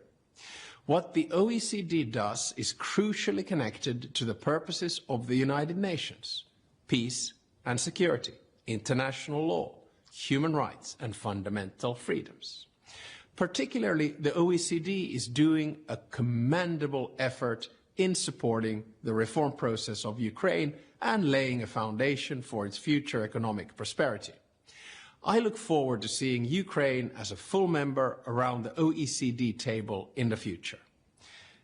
What the OECD does is crucially connected to the purposes of the United Nations: peace and security, international law, human rights and fundamental freedoms. Particularly, the OECD is doing a commendable effort in supporting the reform process of Ukraine and laying a foundation for its future economic prosperity. I look forward to seeing Ukraine as a full member around the OECD table in the future.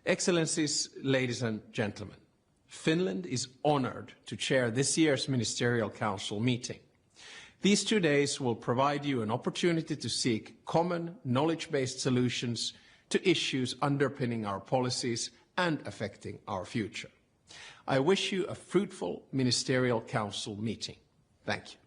Excellencies, ladies and gentlemen, Finland is honored to chair this year's Ministerial Council meeting. These 2 days will provide you an opportunity to seek common, knowledge-based solutions to issues underpinning our policies and affecting our future. I wish you a fruitful Ministerial Council meeting. Thank you.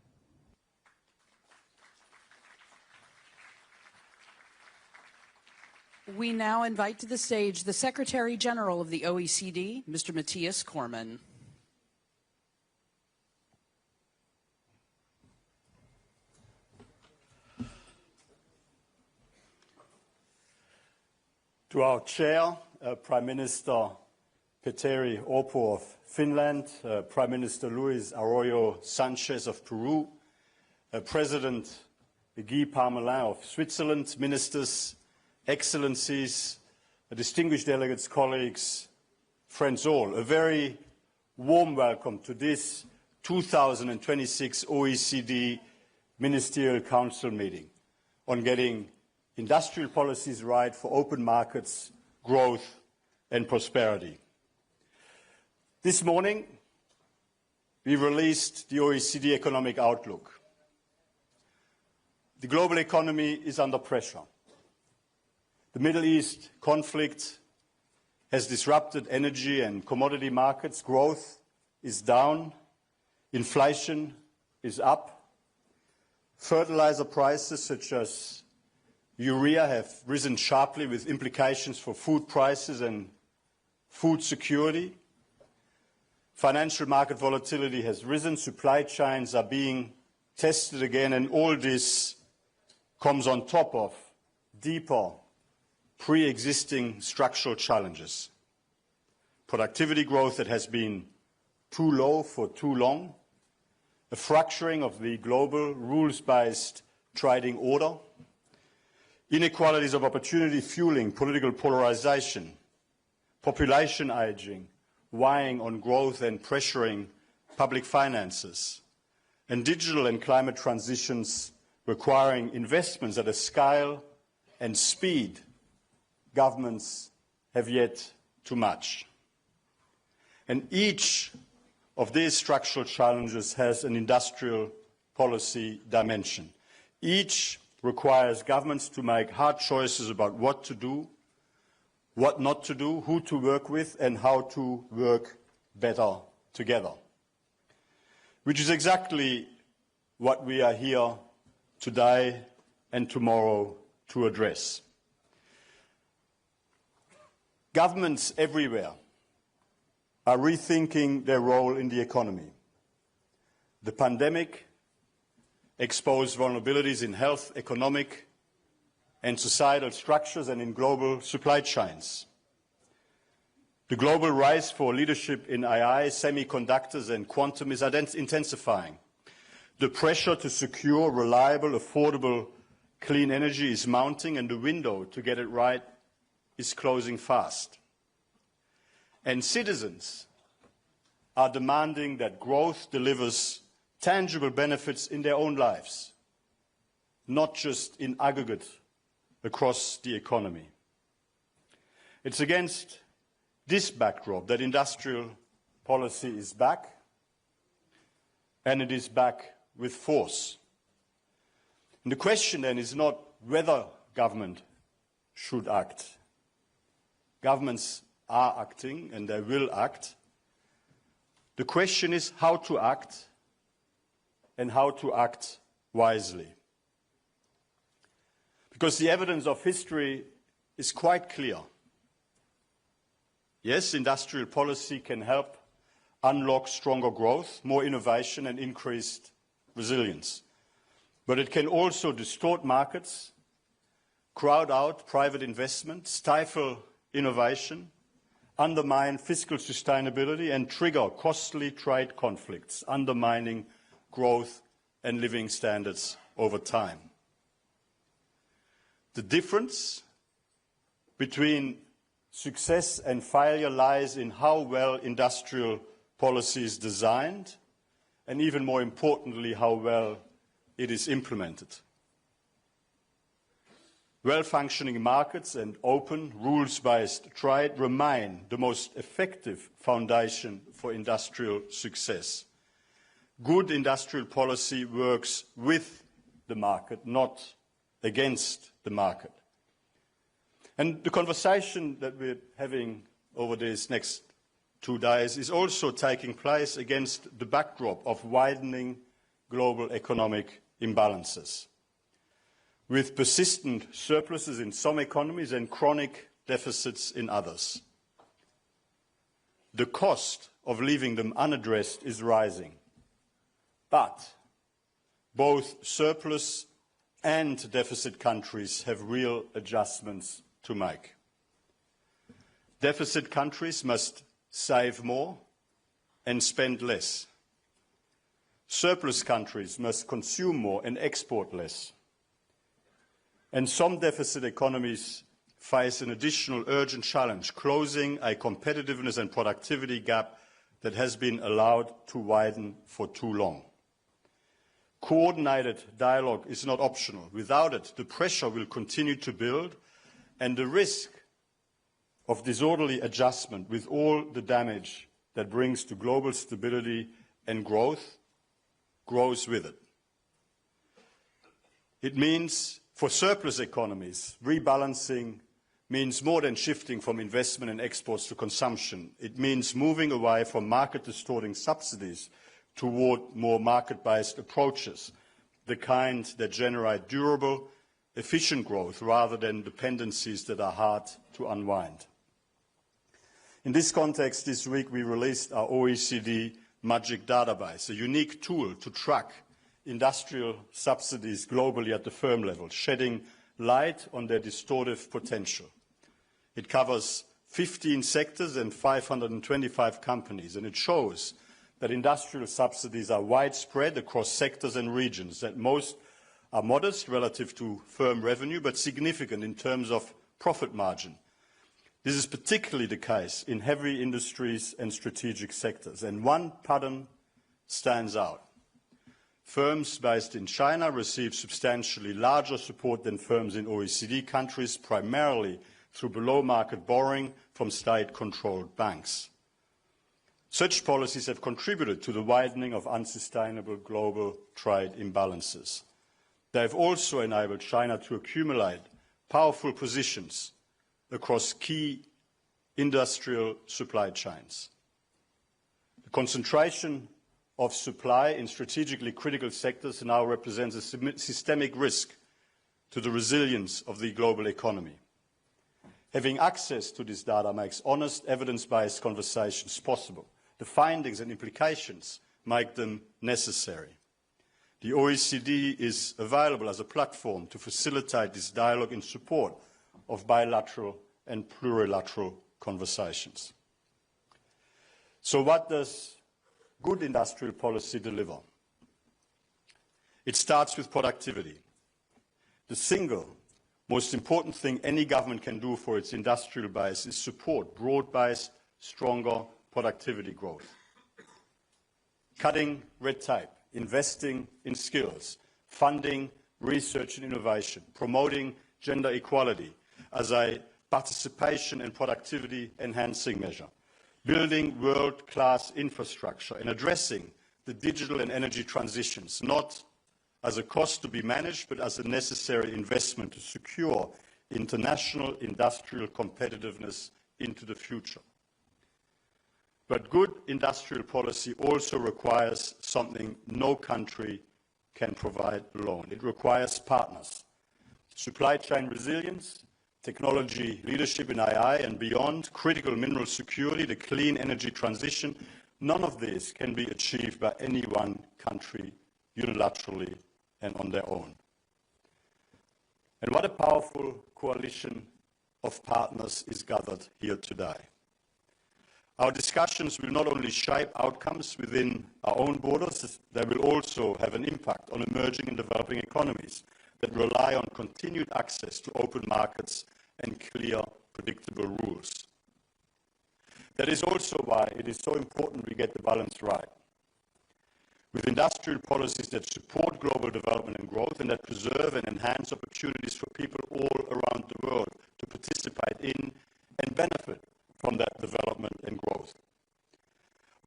We now invite to the stage the Secretary General of the OECD, Mr. Mathias Cormann. To our chair, Prime Minister Petteri Orpo of Finland, Prime Minister Luis Arroyo Sanchez of Peru, President Guy Parmelin of Switzerland, ministers, excellencies, distinguished delegates, colleagues, friends all, a very warm welcome to this 2026 OECD Ministerial Council meeting on getting industrial policies right for open markets, growth and prosperity. This morning, we released the OECD Economic Outlook. The global economy is under pressure. The Middle East conflict has disrupted energy and commodity markets. Growth is down. Inflation is up. Fertilizer prices such as urea have risen sharply with implications for food prices and food security. Financial market volatility has risen. Supply chains are being tested again, and all this comes on top of deeper pre-existing structural challenges. Productivity growth that has been too low for too long, a fracturing of the global rules-based trading order, inequalities of opportunity fueling political polarization, population aging, weighing on growth and pressuring public finances, and digital and climate transitions requiring investments at a scale and speed governments have yet to match. And each of these structural challenges has an industrial policy dimension. Each requires governments to make hard choices about what to do, what not to do, who to work with, and how to work better together, which is exactly what we are here today and tomorrow to address. Governments everywhere are rethinking their role in the economy. The pandemic exposed vulnerabilities in health, economic and societal structures and in global supply chains. The global rise for leadership in AI, semiconductors and quantum is intensifying. The pressure to secure reliable, affordable, clean energy is mounting, and the window to get it right is closing fast. And citizens are demanding that growth delivers tangible benefits in their own lives, not just in aggregate across the economy. It's against this backdrop that industrial policy is back, and it is back with force. And the question then is not whether government should act. Governments are acting and they will act. The question is how to act and how to act wisely. Because the evidence of history is quite clear. Yes, industrial policy can help unlock stronger growth, more innovation and increased resilience. But it can also distort markets, crowd out private investment, stifle innovation, undermine fiscal sustainability and trigger costly trade conflicts, undermining growth and living standards over time. The difference between success and failure lies in how well industrial policy is designed, and even more importantly, how well it is implemented. Well-functioning markets and open, rules-based trade remain the most effective foundation for industrial success. Good industrial policy works with the market, not against the market. And the conversation that we're having over these next 2 days is also taking place against the backdrop of widening global economic imbalances, with persistent surpluses in some economies and chronic deficits in others. The cost of leaving them unaddressed is rising, but both surplus and deficit countries have real adjustments to make. Deficit countries must save more and spend less. Surplus countries must consume more and export less. And some deficit economies face an additional urgent challenge, closing a competitiveness and productivity gap that has been allowed to widen for too long. Coordinated dialogue is not optional. Without it, the pressure will continue to build, and the risk of disorderly adjustment with all the damage that brings to global stability and growth grows with it. It means, for surplus economies, rebalancing means more than shifting from investment and exports to consumption. It means moving away from market-distorting subsidies toward more market-based approaches, the kind that generate durable, efficient growth rather than dependencies that are hard to unwind. In this context, this week we released our OECD Magic Database, a unique tool to track industrial subsidies globally at the firm level, shedding light on their distortive potential. It covers 15 sectors and 525 companies, and it shows that industrial subsidies are widespread across sectors and regions, that most are modest relative to firm revenue, but significant in terms of profit margin. This is particularly the case in heavy industries and strategic sectors, and one pattern stands out. Firms based in China receive substantially larger support than firms in OECD countries, primarily through below-market borrowing from state-controlled banks. Such policies have contributed to the widening of unsustainable global trade imbalances. They have also enabled China to accumulate powerful positions across key industrial supply chains. The concentration of supply in strategically critical sectors now represents a systemic risk to the resilience of the global economy. Having access to this data makes honest, evidence-based conversations possible. The findings and implications make them necessary. The OECD is available as a platform to facilitate this dialogue in support of bilateral and plurilateral conversations. So what does good industrial policy deliver? It starts with productivity. The single most important thing any government can do for its industrial base is support broad-based, stronger productivity growth. Cutting red tape, investing in skills, funding research and innovation, promoting gender equality as a participation and productivity enhancing measure, building world-class infrastructure and addressing the digital and energy transitions, not as a cost to be managed, but as a necessary investment to secure international industrial competitiveness into the future. But good industrial policy also requires something no country can provide alone. It requires partners. Supply chain resilience, technology leadership in AI and beyond, critical mineral security, the clean energy transition, none of this can be achieved by any one country unilaterally and on their own. And what a powerful coalition of partners is gathered here today. Our discussions will not only shape outcomes within our own borders, they will also have an impact on emerging and developing economies that rely on continued access to open markets and clear, predictable rules. That is also why it is so important we get the balance right. With industrial policies that support global development and growth and that preserve and enhance opportunities for people all around the world to participate in and benefit from that development and growth.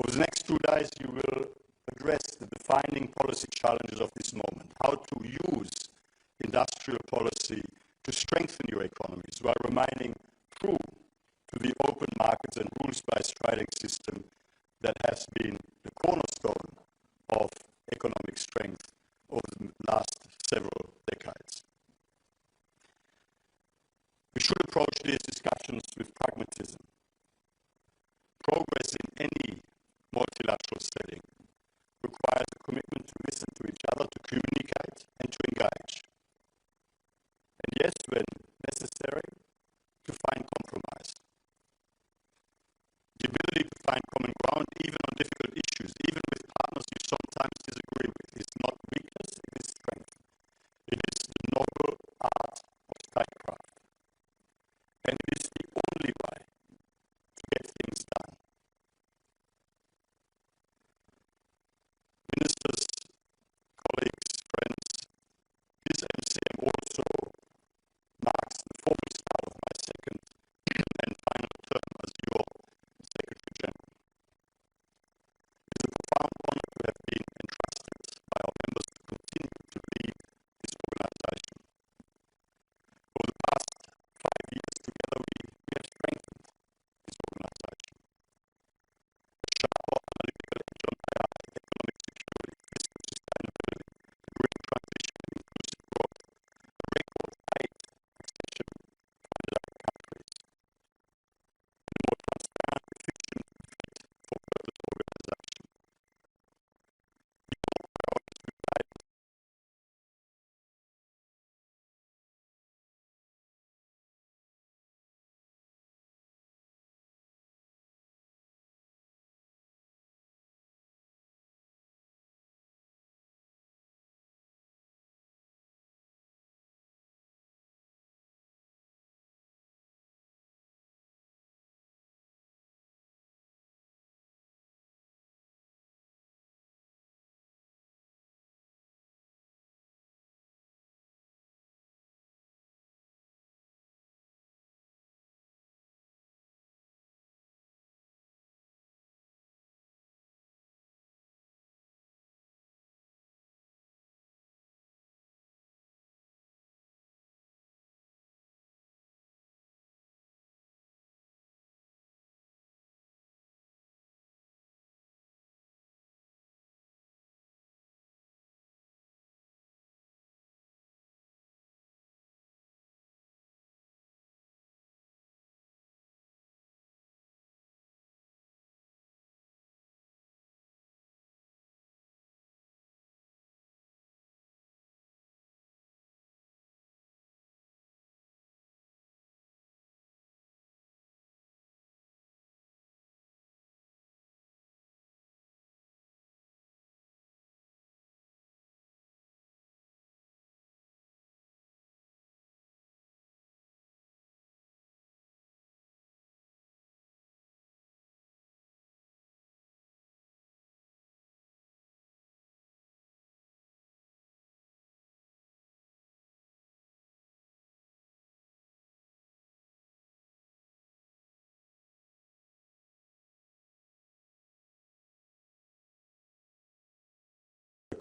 Over the next 2 days, you will address the defining policy challenges of this moment, how to use industrial policy to strengthen your economies while remaining true to the open markets and rules-based trading system that has been the cornerstone of economic strength over the last several decades. We should approach these discussions with pragmatism. Progress in any multilateral setting requires a commitment to listen to each other, to communicate, and to engage. And yes, when necessary, to find compromise. The ability to find common ground, even on difficult issues, even with partners you sometimes disagree with, is not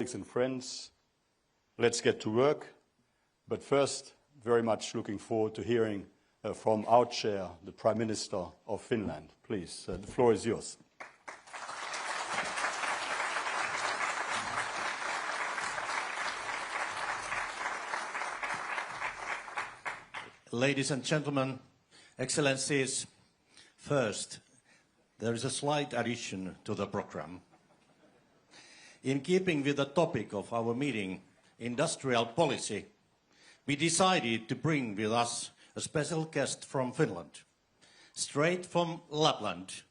colleagues and friends, let's get to work. But first, very much looking forward to hearing from our chair, the Prime Minister of Finland. Please, the floor is yours. Ladies and gentlemen, Excellencies, first, there is a slight addition to the program. In keeping with the topic of our meeting, industrial policy, we decided to bring with us a special guest from Finland. Straight from Lapland,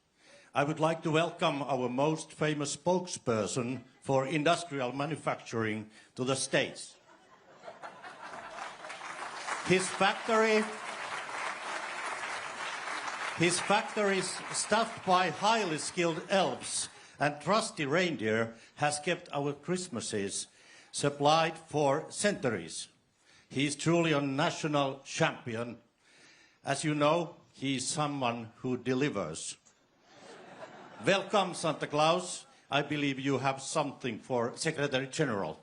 I would like to welcome our most famous spokesperson for industrial manufacturing to the States. His factory staffed by highly skilled elves and trusty reindeer has kept our Christmases supplied for centuries. He is truly a national champion. As you know, he is someone who delivers. Welcome, Santa Claus. I believe you have something for Secretary General.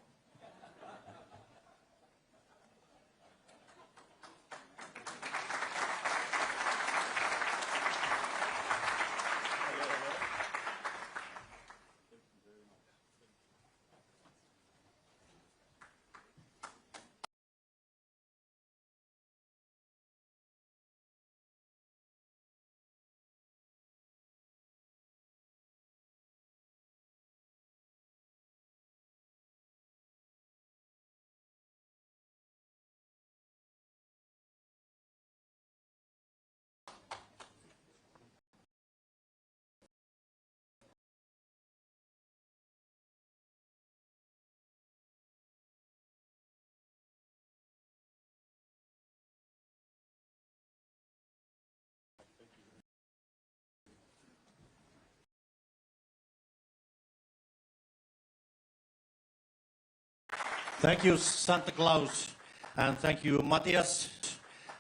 Thank you, Santa Claus, and thank you, Mathias,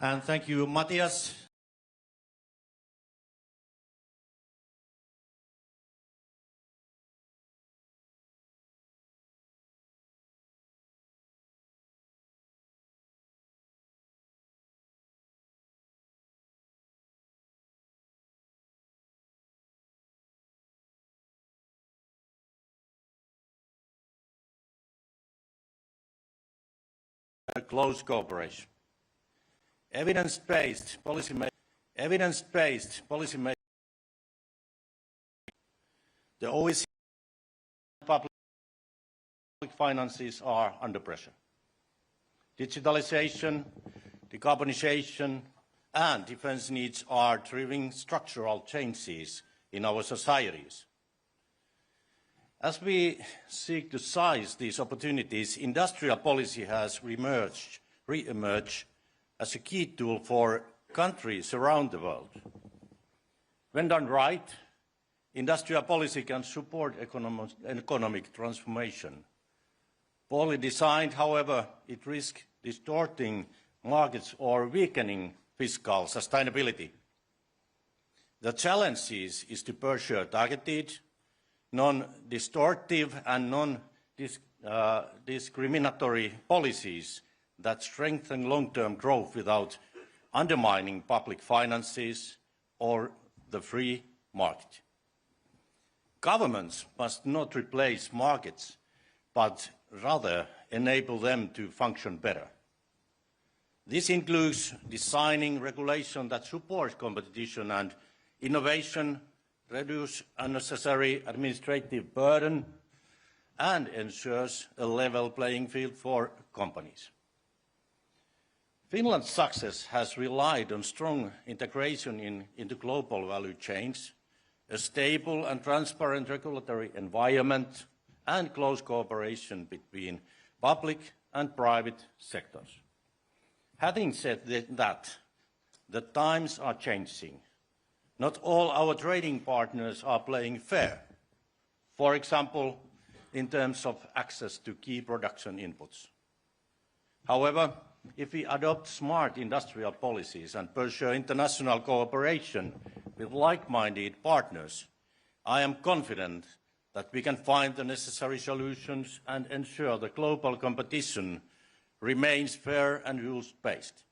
and thank you, Mathias. Close cooperation. Evidence-based policy making. The OECD public finances are under pressure. Digitalization, decarbonization, and defense needs are driving structural changes in our societies. As we seek to seize these opportunities, industrial policy has re-emerged as a key tool for countries around the world. When done right, industrial policy can support economic transformation. Poorly designed, however, it risks distorting markets or weakening fiscal sustainability. The challenge is to pursue targeted, non-distortive and non-discriminatory policies that strengthen long-term growth without undermining public finances or the free market. Governments must not replace markets, but rather enable them to function better. This includes designing regulation that supports competition and innovation, reduce unnecessary administrative burden, and ensures a level playing field for companies. Finland's success has relied on strong integration into global value chains, a stable and transparent regulatory environment, and close cooperation between public and private sectors. Having said that, the times are changing. Not all our trading partners are playing fair, for example, in terms of access to key production inputs. However, if we adopt smart industrial policies and pursue international cooperation with like-minded partners, I am confident that we can find the necessary solutions and ensure the global competition remains fair and rules-based.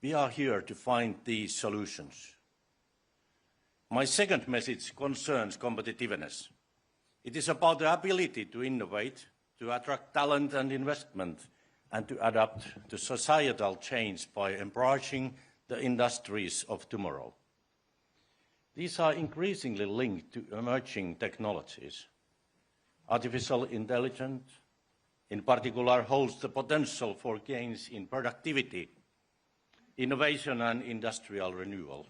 We are here to find these solutions. My second message concerns competitiveness. It is about the ability to innovate, to attract talent and investment, and to adapt to societal change by embracing the industries of tomorrow. These are increasingly linked to emerging technologies. Artificial intelligence, in particular, holds the potential for gains in productivity, innovation and industrial renewal.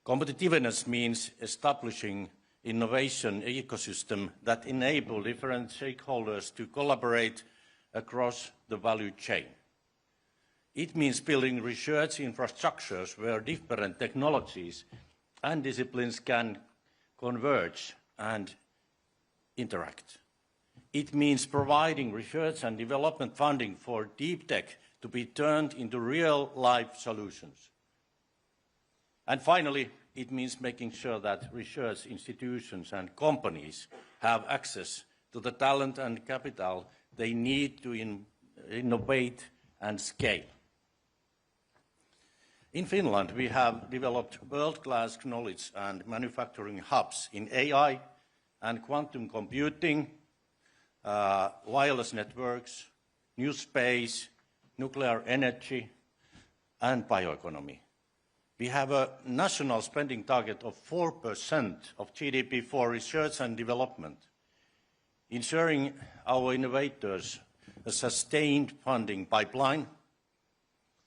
Competitiveness means establishing innovation ecosystem that enable different stakeholders to collaborate across the value chain. It means building research infrastructures where different technologies and disciplines can converge and interact. It means providing research and development funding for deep tech to be turned into real-life solutions. And finally, it means making sure that research institutions and companies have access to the talent and capital they need to innovate and scale. In Finland, we have developed world-class knowledge and manufacturing hubs in AI and quantum computing, wireless networks, new space, nuclear energy, and bioeconomy. We have a national spending target of 4% of GDP for research and development, ensuring our innovators a sustained funding pipeline.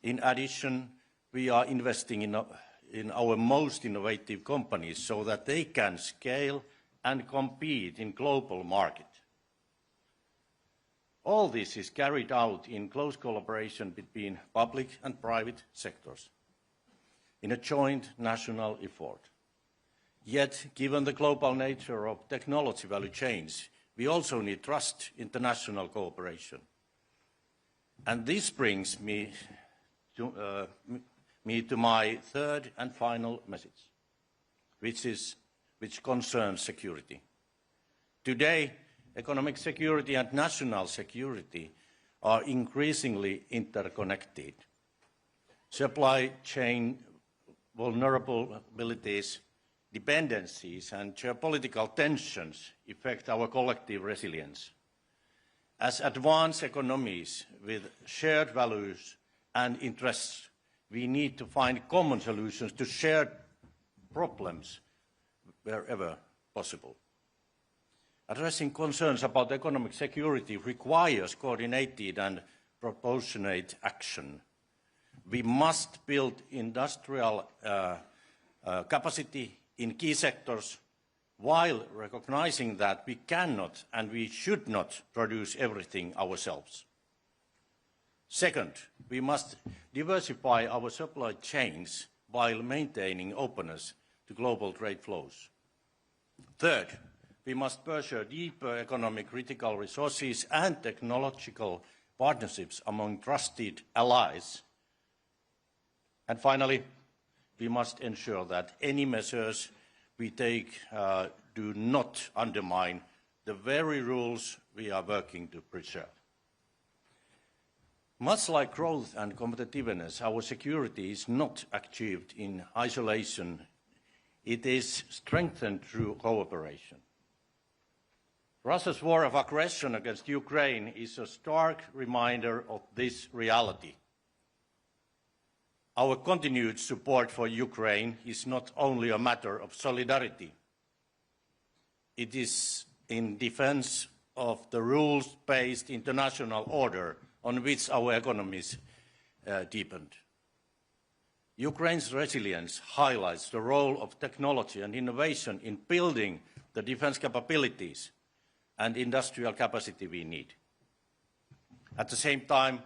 In addition, we are investing in our most innovative companies so that they can scale and compete in global market. All this is carried out in close collaboration between public and private sectors in a joint national effort. Yet, given the global nature of technology value chains, we also need trust international cooperation. And this brings me to my third and final message, which concerns security. Today, economic security and national security are increasingly interconnected. Supply chain vulnerabilities, dependencies, and geopolitical tensions affect our collective resilience. As advanced economies with shared values and interests, we need to find common solutions to shared problems wherever possible. Addressing concerns about economic security requires coordinated and proportionate action. We must build industrial capacity in key sectors while recognizing that we cannot and we should not produce everything ourselves. Second, we must diversify our supply chains while maintaining openness to global trade flows. Third, we must pursue deeper economic critical resources and technological partnerships among trusted allies. And finally, we must ensure that any measures we take do not undermine the very rules we are working to preserve. Much like growth and competitiveness, our security is not achieved in isolation. It is strengthened through cooperation. Russia's war of aggression against Ukraine is a stark reminder of this reality. Our continued support for Ukraine is not only a matter of solidarity. It is in defense of the rules-based international order on which our economies deepened. Ukraine's resilience highlights the role of technology and innovation in building the defense capabilities and industrial capacity we need. At the same time,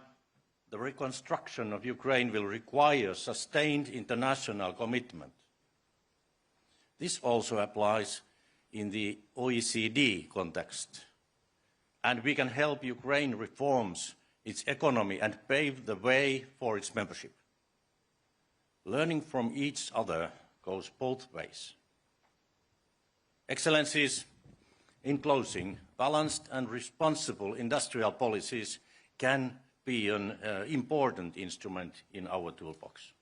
the reconstruction of Ukraine will require sustained international commitment. This also applies in the OECD context, and we can help Ukraine reforms its economy and pave the way for its membership. Learning from each other goes both ways. Excellencies, in closing, balanced and responsible industrial policies can be an important instrument in our toolbox.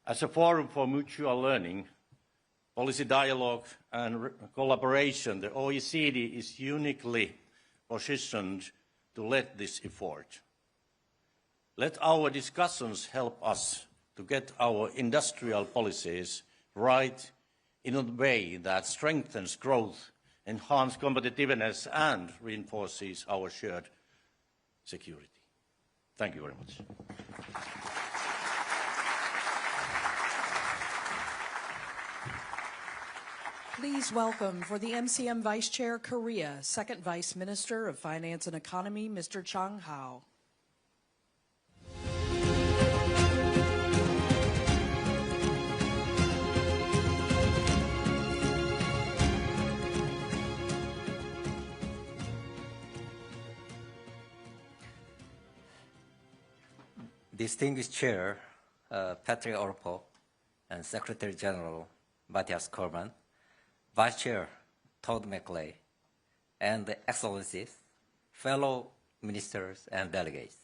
As a forum for mutual learning, policy dialogue and collaboration, the OECD is uniquely positioned to lead this effort. Let our discussions help us to get our industrial policies right in a way that strengthens growth, enhances competitiveness and reinforces our shared security. Thank you very much. Please welcome for the MCM Vice Chair, Korea, Second Vice Minister of Finance and Economy, Mr. Chang Hao. Distinguished Chair Patrick Orpo and Secretary General Mathias Cormann, Vice Chair Todd McLeay, and the Excellencies, fellow ministers and delegates.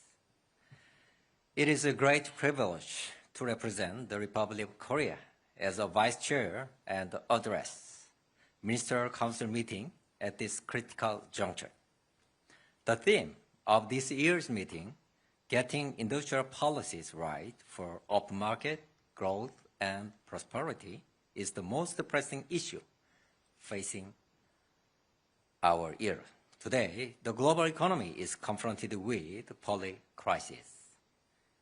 It is a great privilege to represent the Republic of Korea as a Vice Chair and address Ministerial Council meeting at this critical juncture. The theme of this year's meeting, Getting Industrial Policies Right for Open Market, Growth and Prosperity, is the most pressing issue facing our era. Today, the global economy is confronted with polycrisis,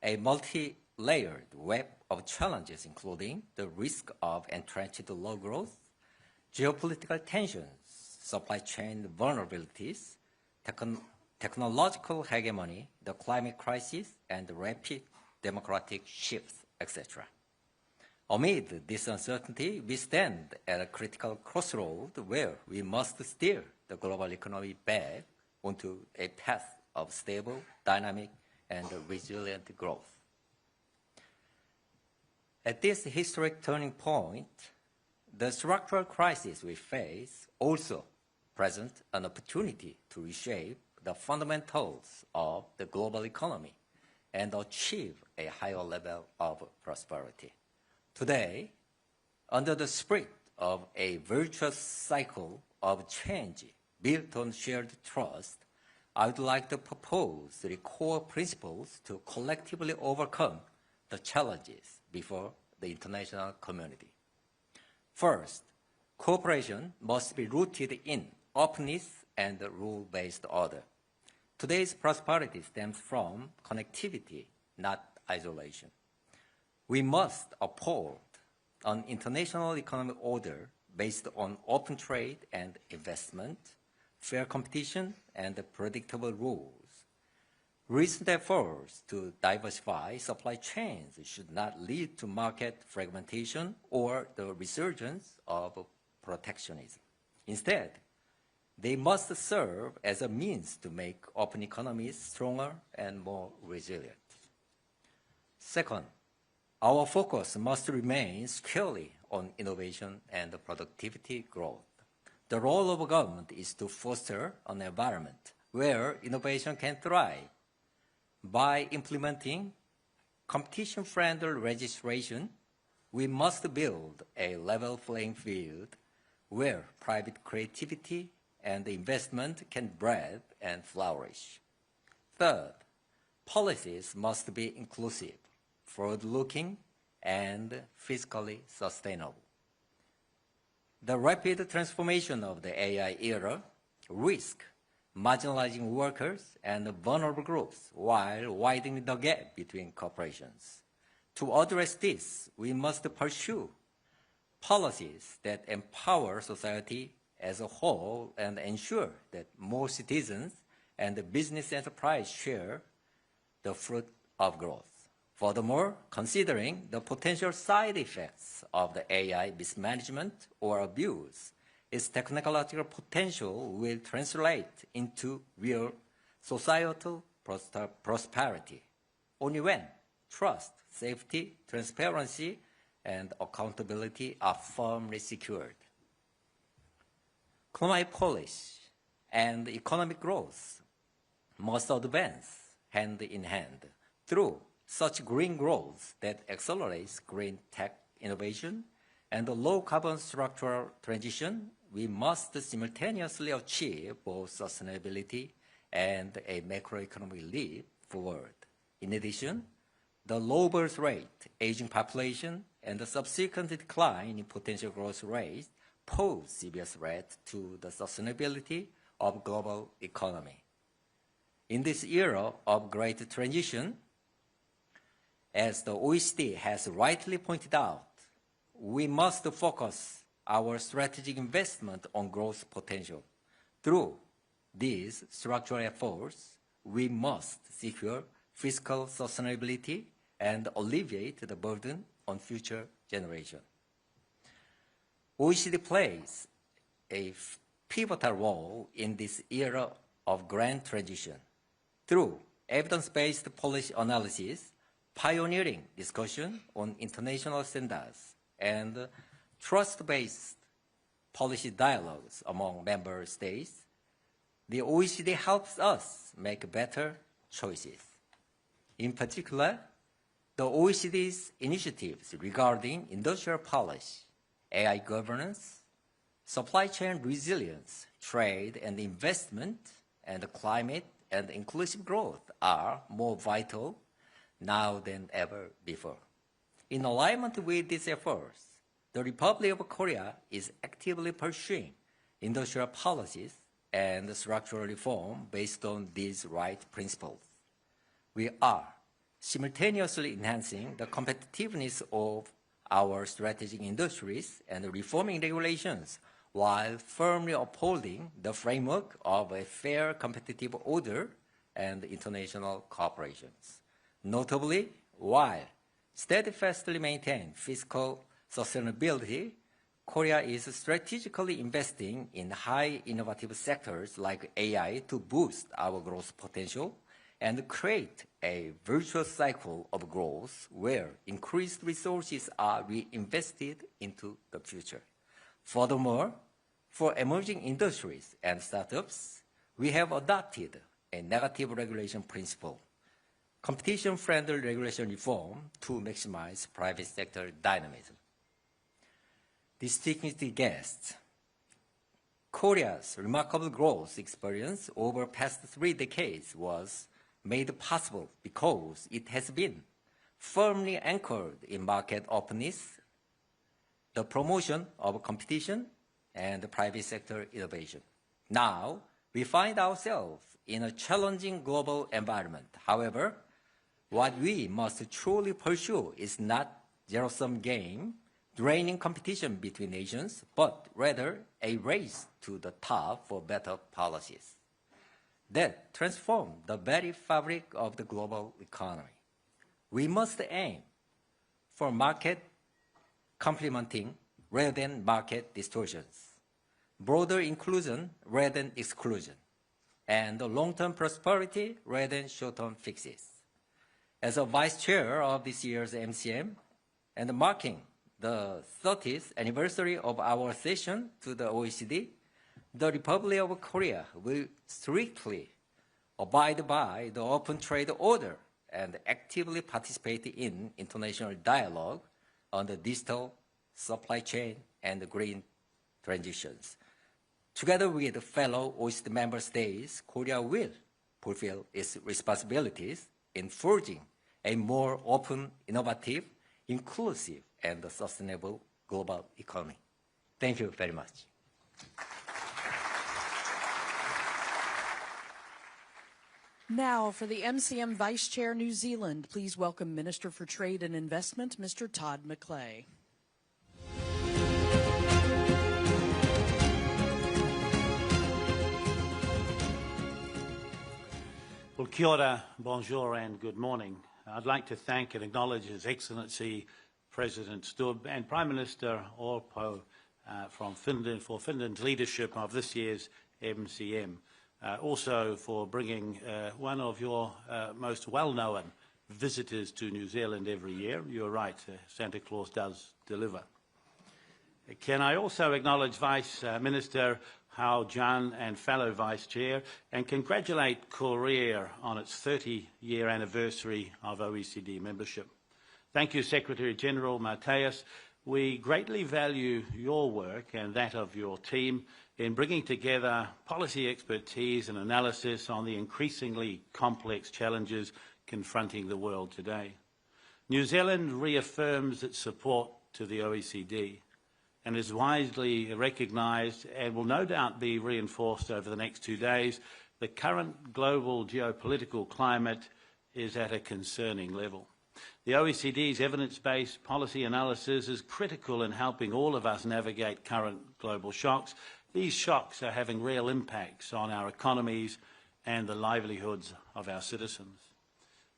a multi-layered web of challenges including the risk of entrenched low growth, geopolitical tensions, supply chain vulnerabilities, technological hegemony, the climate crisis, and rapid democratic shifts, etc. Amid this uncertainty, we stand at a critical crossroad where we must steer the global economy back onto a path of stable, dynamic, and resilient growth. At this historic turning point, the structural crisis we face also presents an opportunity to reshape the fundamentals of the global economy and achieve a higher level of prosperity. Today, under the spirit of a virtuous cycle of change built on shared trust, I would like to propose 3 core principles to collectively overcome the challenges before the international community. First, cooperation must be rooted in openness and rule-based order. Today's prosperity stems from connectivity, not isolation. We must uphold an international economic order based on open trade and investment, fair competition, and predictable rules. Recent efforts to diversify supply chains should not lead to market fragmentation or the resurgence of protectionism. Instead, they must serve as a means to make open economies stronger and more resilient. Second, our focus must remain squarely on innovation and productivity growth. The role of government is to foster an environment where innovation can thrive. By implementing competition-friendly legislation, we must build a level playing field where private creativity and investment can breathe and flourish. Third, policies must be inclusive, forward-looking, and fiscally sustainable. The rapid transformation of the AI era risks marginalizing workers and vulnerable groups while widening the gap between corporations. To address this, we must pursue policies that empower society as a whole and ensure that more citizens and the business enterprise share the fruit of growth. Furthermore, considering the potential side effects of the AI mismanagement or abuse, its technological potential will translate into real societal prosperity only when trust, safety, transparency, and accountability are firmly secured. climate policy and economic growth must advance hand in hand through such green growth that accelerates green tech innovation and the low-carbon structural transition. We must simultaneously achieve both sustainability and a macroeconomic leap forward. In addition, the low birth rate, aging population, and the subsequent decline in potential growth rates pose severe threat to the sustainability of global economy. In this era of great transition, as the OECD has rightly pointed out, we must focus our strategic investment on growth potential. Through these structural efforts, we must secure fiscal sustainability and alleviate the burden on future generations. OECD plays a pivotal role in this era of grand transition through evidence-based policy analysis, pioneering discussion on international standards, and trust-based policy dialogues among member states. The OECD helps us make better choices. In particular, the OECD's initiatives regarding industrial policy, AI governance, supply chain resilience, trade and investment, and climate and inclusive growth are more vital now than ever before. In alignment with these efforts, the Republic of Korea is actively pursuing industrial policies and structural reform based on these right principles. We are simultaneously enhancing the competitiveness of our strategic industries and reforming regulations while firmly upholding the framework of a fair competitive order and international cooperations. Notably, while steadfastly maintaining fiscal sustainability, Korea is strategically investing in high innovative sectors like AI to boost our growth potential and create a virtuous cycle of growth where increased resources are reinvested into the future. Furthermore, for emerging industries and startups, we have adopted a negative regulation principle, competition-friendly regulation reform to maximize private sector dynamism. Distinguished guests, Korea's remarkable growth experience over past 3 decades was made possible because it has been firmly anchored in market openness, the promotion of competition, and private sector innovation. Now, we find ourselves in a challenging global environment. However, what we must truly pursue is not zero-sum game, draining competition between nations, but rather a race to the top for better policies that transform the very fabric of the global economy. We must aim for market complementing rather than market distortions, broader inclusion rather than exclusion, and long-term prosperity rather than short-term fixes. As a vice chair of this year's MCM and marking the 30th anniversary of our accession to the OECD, the Republic of Korea will strictly abide by the open trade order and actively participate in international dialogue on the digital supply chain and green transitions. Together with fellow OECD member states, Korea will fulfill its responsibilities in forging a more open, innovative, inclusive, and sustainable global economy. Thank you very much. Now, for the MCM Vice Chair, New Zealand, please welcome Minister for Trade and Investment, Mr. Todd McClay. Well, kia ora, bonjour, and good morning. I'd like to thank and acknowledge His Excellency President Stubb and Prime Minister Orpo from Finland for Finland's leadership of this year's MCM. Also for bringing one of your most well-known visitors to New Zealand every year. You're right, Santa Claus does deliver. Can I also acknowledge Vice Minister Hao Jun and fellow Vice Chair, and congratulate Korea on its 30-year anniversary of OECD membership. Thank you, Secretary-General Mathias. We greatly value your work and that of your team in bringing together policy expertise and analysis on the increasingly complex challenges confronting the world today. New Zealand reaffirms its support to the OECD and is widely recognised and will no doubt be reinforced over the next 2 days. The current global geopolitical climate is at a concerning level. The OECD's evidence-based policy analysis is critical in helping all of us navigate current global shocks. These shocks are having real impacts on our economies and the livelihoods of our citizens.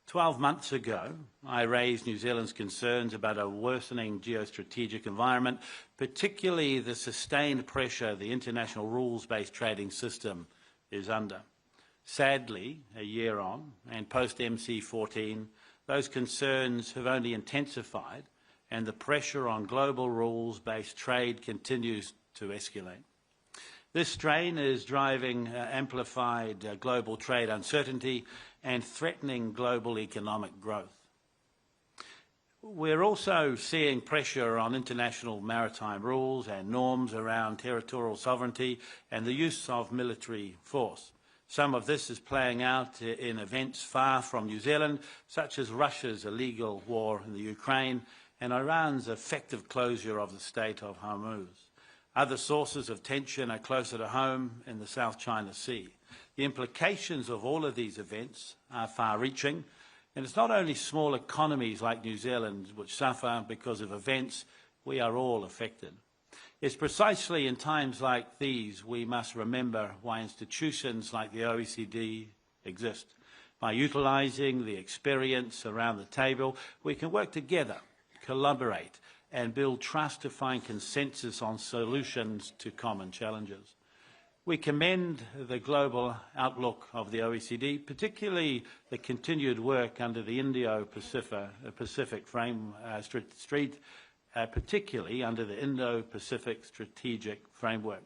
12 months ago, I raised New Zealand's concerns about a worsening geostrategic environment, particularly the sustained pressure the international rules-based trading system is under. Sadly, a year on, and post-MC14, those concerns have only intensified, and the pressure on global rules-based trade continues to escalate. This strain is driving amplified global trade uncertainty and threatening global economic growth. We're also seeing pressure on international maritime rules and norms around territorial sovereignty and the use of military force. Some of this is playing out in events far from New Zealand, such as Russia's illegal war in the Ukraine and Iran's effective closure of the Strait of Hormuz. Other sources of tension are closer to home in the South China Sea. The implications of all of these events are far-reaching, and it's not only small economies like New Zealand which suffer because of events, we are all affected. It's precisely in times like these we must remember why institutions like the OECD exist. By utilising the experience around the table, we can work together, collaborate, and build trust to find consensus on solutions to common challenges. We commend the global outlook of the OECD, particularly the continued work under the Indo-Pacific particularly under the Indo-Pacific Strategic Framework.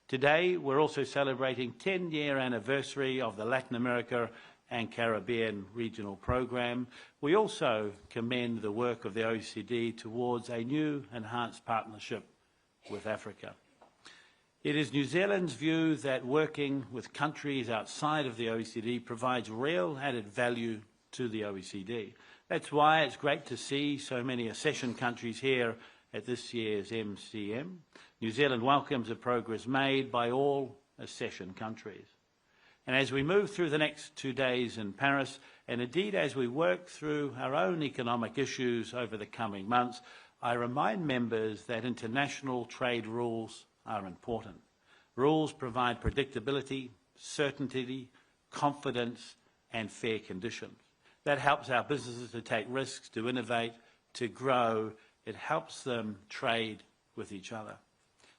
Today, we're also celebrating 10-year anniversary of the Latin America and Caribbean Regional Programme. We also commend the work of the OECD towards a new enhanced partnership with Africa. It is New Zealand's view that working with countries outside of the OECD provides real added value to the OECD. That's why it's great to see so many accession countries here at this year's MCM. New Zealand welcomes the progress made by all accession countries. And as we move through the next 2 days in Paris, and indeed as we work through our own economic issues over the coming months, I remind members that international trade rules are important. Rules provide predictability, certainty, confidence, and fair conditions. That helps our businesses to take risks, to innovate, to grow. It helps them trade with each other.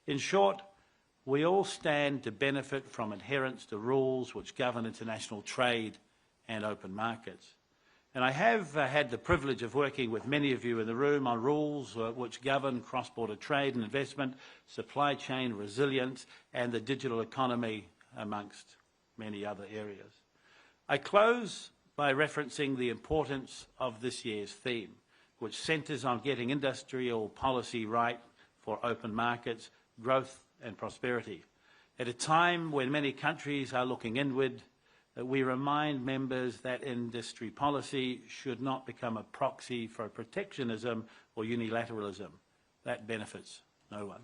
In short, we all stand to benefit from adherence to rules which govern international trade and open markets. And I have had the privilege of working with many of you in the room on rules which govern cross-border trade and investment, supply chain resilience, and the digital economy, amongst many other areas. I close by referencing the importance of this year's theme, which centres on getting industrial policy right for open markets, growth and prosperity. At a time when many countries are looking inward, we remind members that industry policy should not become a proxy for protectionism or unilateralism. That benefits no one.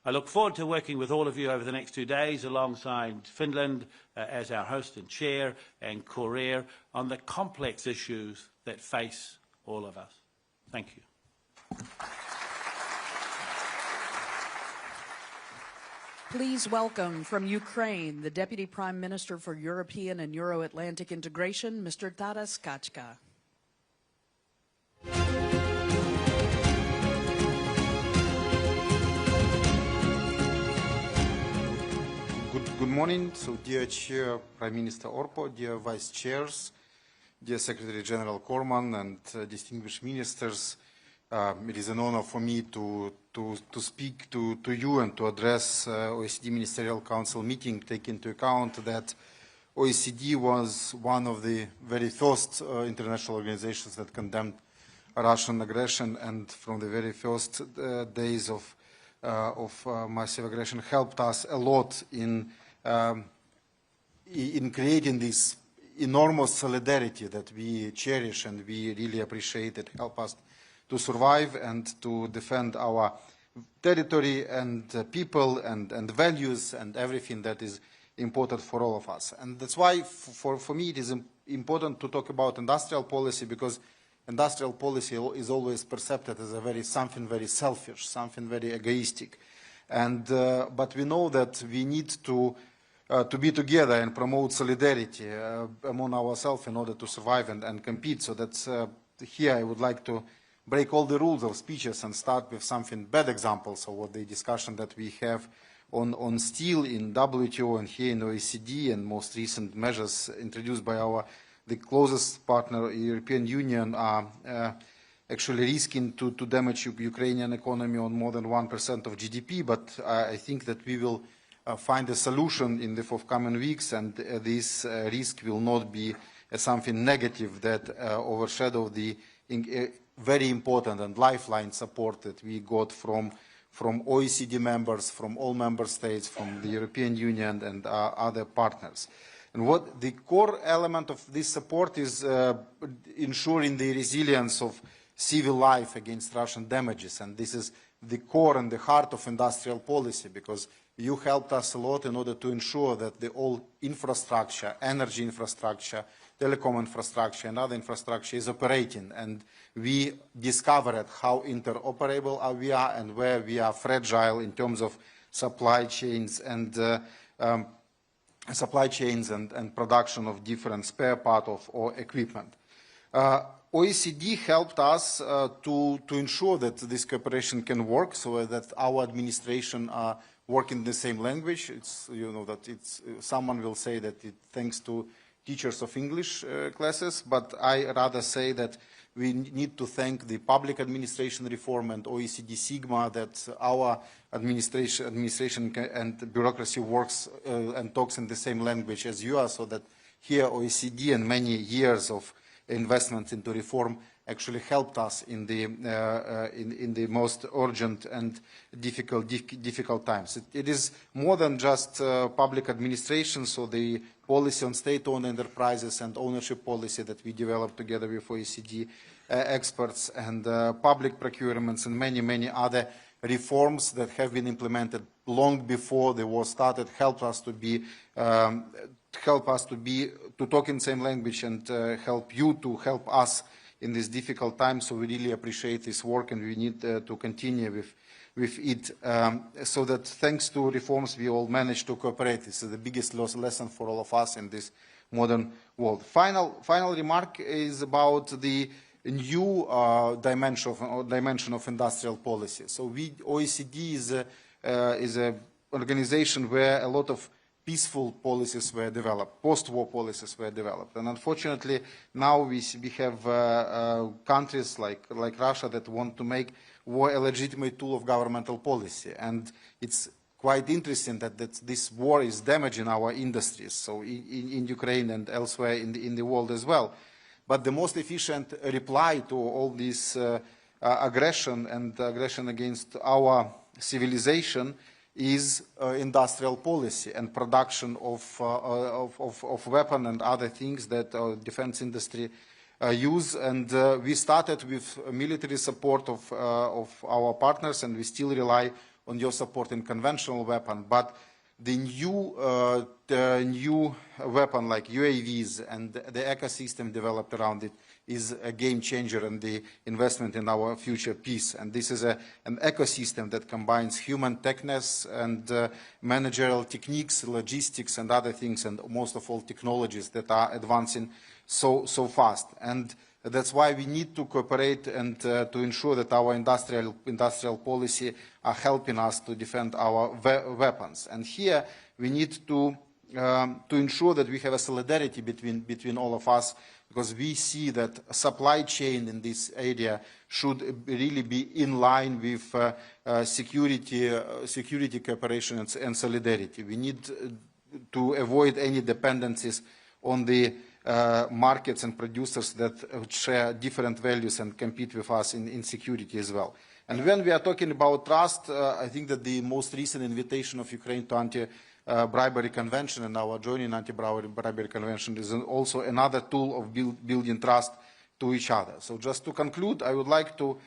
I look forward to working with all of you over the next 2 days alongside Finland as our host and chair and Korea on the complex issues that face all of us. Thank you. Please welcome from Ukraine, the Deputy Prime Minister for European and Euro-Atlantic Integration, Mr. Taras Kachka. Good morning. So, dear Chair, Prime Minister Orpo, dear Vice Chairs, dear Secretary General Cormann, and distinguished ministers, it is an honor for me to speak to you and to address OECD Ministerial Council meeting, take into account that OECD was one of the very first international organizations that condemned Russian aggression, and from the very first days of massive aggression helped us a lot in creating this enormous solidarity that we cherish and we really appreciate. It helps us to survive and to defend our territory and people and values and everything that is important for all of us. And that's why for me it is important to talk about industrial policy, because industrial policy is always perceived as something very selfish, something very egoistic. And but we know that we need to be together and promote solidarity among ourselves in order to survive and compete. So that's here I would like to break all the rules of speeches and start with something bad examples of what the discussion that we have on steel in WTO and here in OECD, and most recent measures introduced by the closest partner, European Union, are actually risking to damage Ukrainian economy on more than 1% of GDP. But I think that we will find a solution in the forthcoming weeks, and this risk will not be something negative that overshadow the very important and lifeline support that we got from OECD members, from all member states, from the European Union and other partners. And what the core element of this support is ensuring the resilience of civil life against Russian damages. And this is the core and the heart of industrial policy, because you helped us a lot in order to ensure that the whole infrastructure, energy infrastructure, telecom infrastructure and other infrastructure is operating. And we discovered how interoperable we are and where we are fragile in terms of supply chains and production of different spare parts or equipment. OECD helped us to ensure that this cooperation can work, so that our administration are working the same language. It's, you know, that it's, someone will say that it thanks to teachers of English classes, but I rather say that we need to thank the public administration reform and OECD Sigma, that our administration and bureaucracy works and talks in the same language as you are, so that here OECD and many years of investment into reform actually helped us in the most urgent and difficult times. It is more than just public administration, so the policy on state-owned enterprises and ownership policy that we developed together with OECD experts and public procurements and many other reforms that have been implemented long before the war started help us to talk in the same language and help you to help us in this difficult time. So we really appreciate this work, and we need to continue with it, so that thanks to reforms we all managed to cooperate. This is the biggest lesson for all of us in this modern world. Final remark is about the new dimension of industrial policy. So OECD is an organization where a lot of peaceful policies were developed, post-war policies were developed. And unfortunately, now we have countries like Russia that want to make war a legitimate tool of governmental policy. And it's quite interesting that this war is damaging our industries, so in Ukraine and elsewhere in the world as well. But the most efficient reply to all this aggression and aggression against our civilization is industrial policy and production of weapons and other things that our defense industry use. And we started with military support of our partners, and we still rely on your support in conventional weapons. But the new weapon like UAVs and the ecosystem developed around it is a game changer in the investment in our future peace. And this is an ecosystem that combines human techness and managerial techniques, logistics and other things, and most of all technologies that are advancing so fast. And that's why we need to cooperate and to ensure that our industrial policy are helping us to defend our weapons. And here we need to ensure that we have a solidarity between all of us because we see that supply chain in this area should really be in line with security cooperation and solidarity. We need to avoid any dependencies on the markets and producers that share different values and compete with us in security as well. And when we are talking about trust, I think that the most recent invitation of Ukraine to anti-bribery convention and our joining anti-bribery convention is also another tool of building trust to each other. So just to conclude, I would like to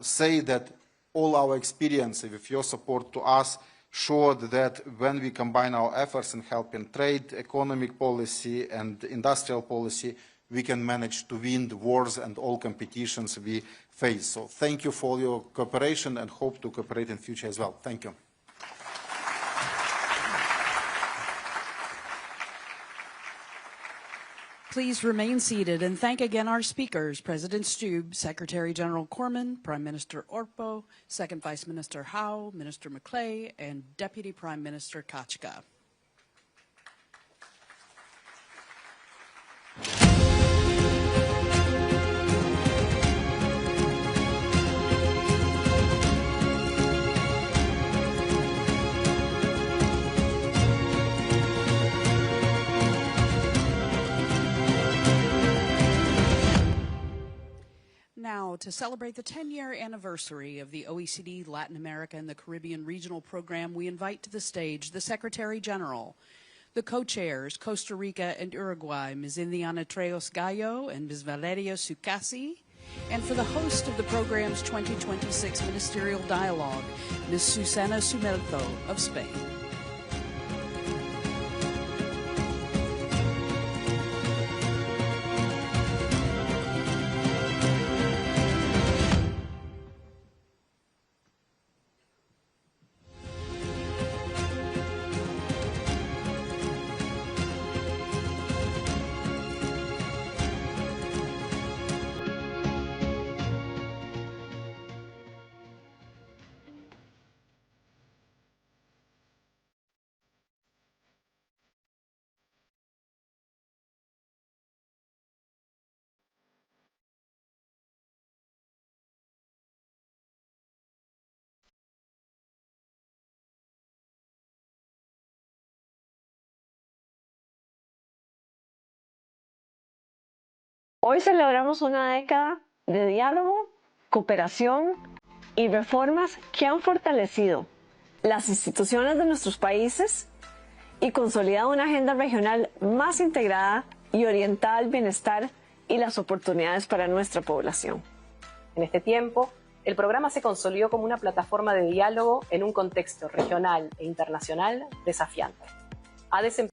say that all our experience with your support to us showed that when we combine our efforts in helping trade, economic policy and industrial policy, we can manage to win the wars and all competitions we face. So thank you for your cooperation and hope to cooperate in future as well. Thank you. Please remain seated and thank again our speakers, President Stubb, Secretary General Cormann, Prime Minister Orpo, Second Vice Minister Howe, Minister Maclay, and Deputy Prime Minister Kachka. Now, to celebrate the 10-year anniversary of the OECD Latin America and the Caribbean Regional Program, we invite to the stage the Secretary General, the co-chairs, Costa Rica and Uruguay, Ms. Indiana Trejos Gallo and Ms. Valeria Sucasi, and for the host of the program's 2026 Ministerial Dialogue, Ms. Susana Sumelto of Spain. Hoy celebramos una década de diálogo, cooperación y reformas que han fortalecido las instituciones de nuestros países y consolidado una agenda regional más integrada y orientada al bienestar y las oportunidades para nuestra población. En este tiempo, el programa se consolidó como una plataforma de diálogo en un contexto regional e internacional desafiante. Ha desempeñado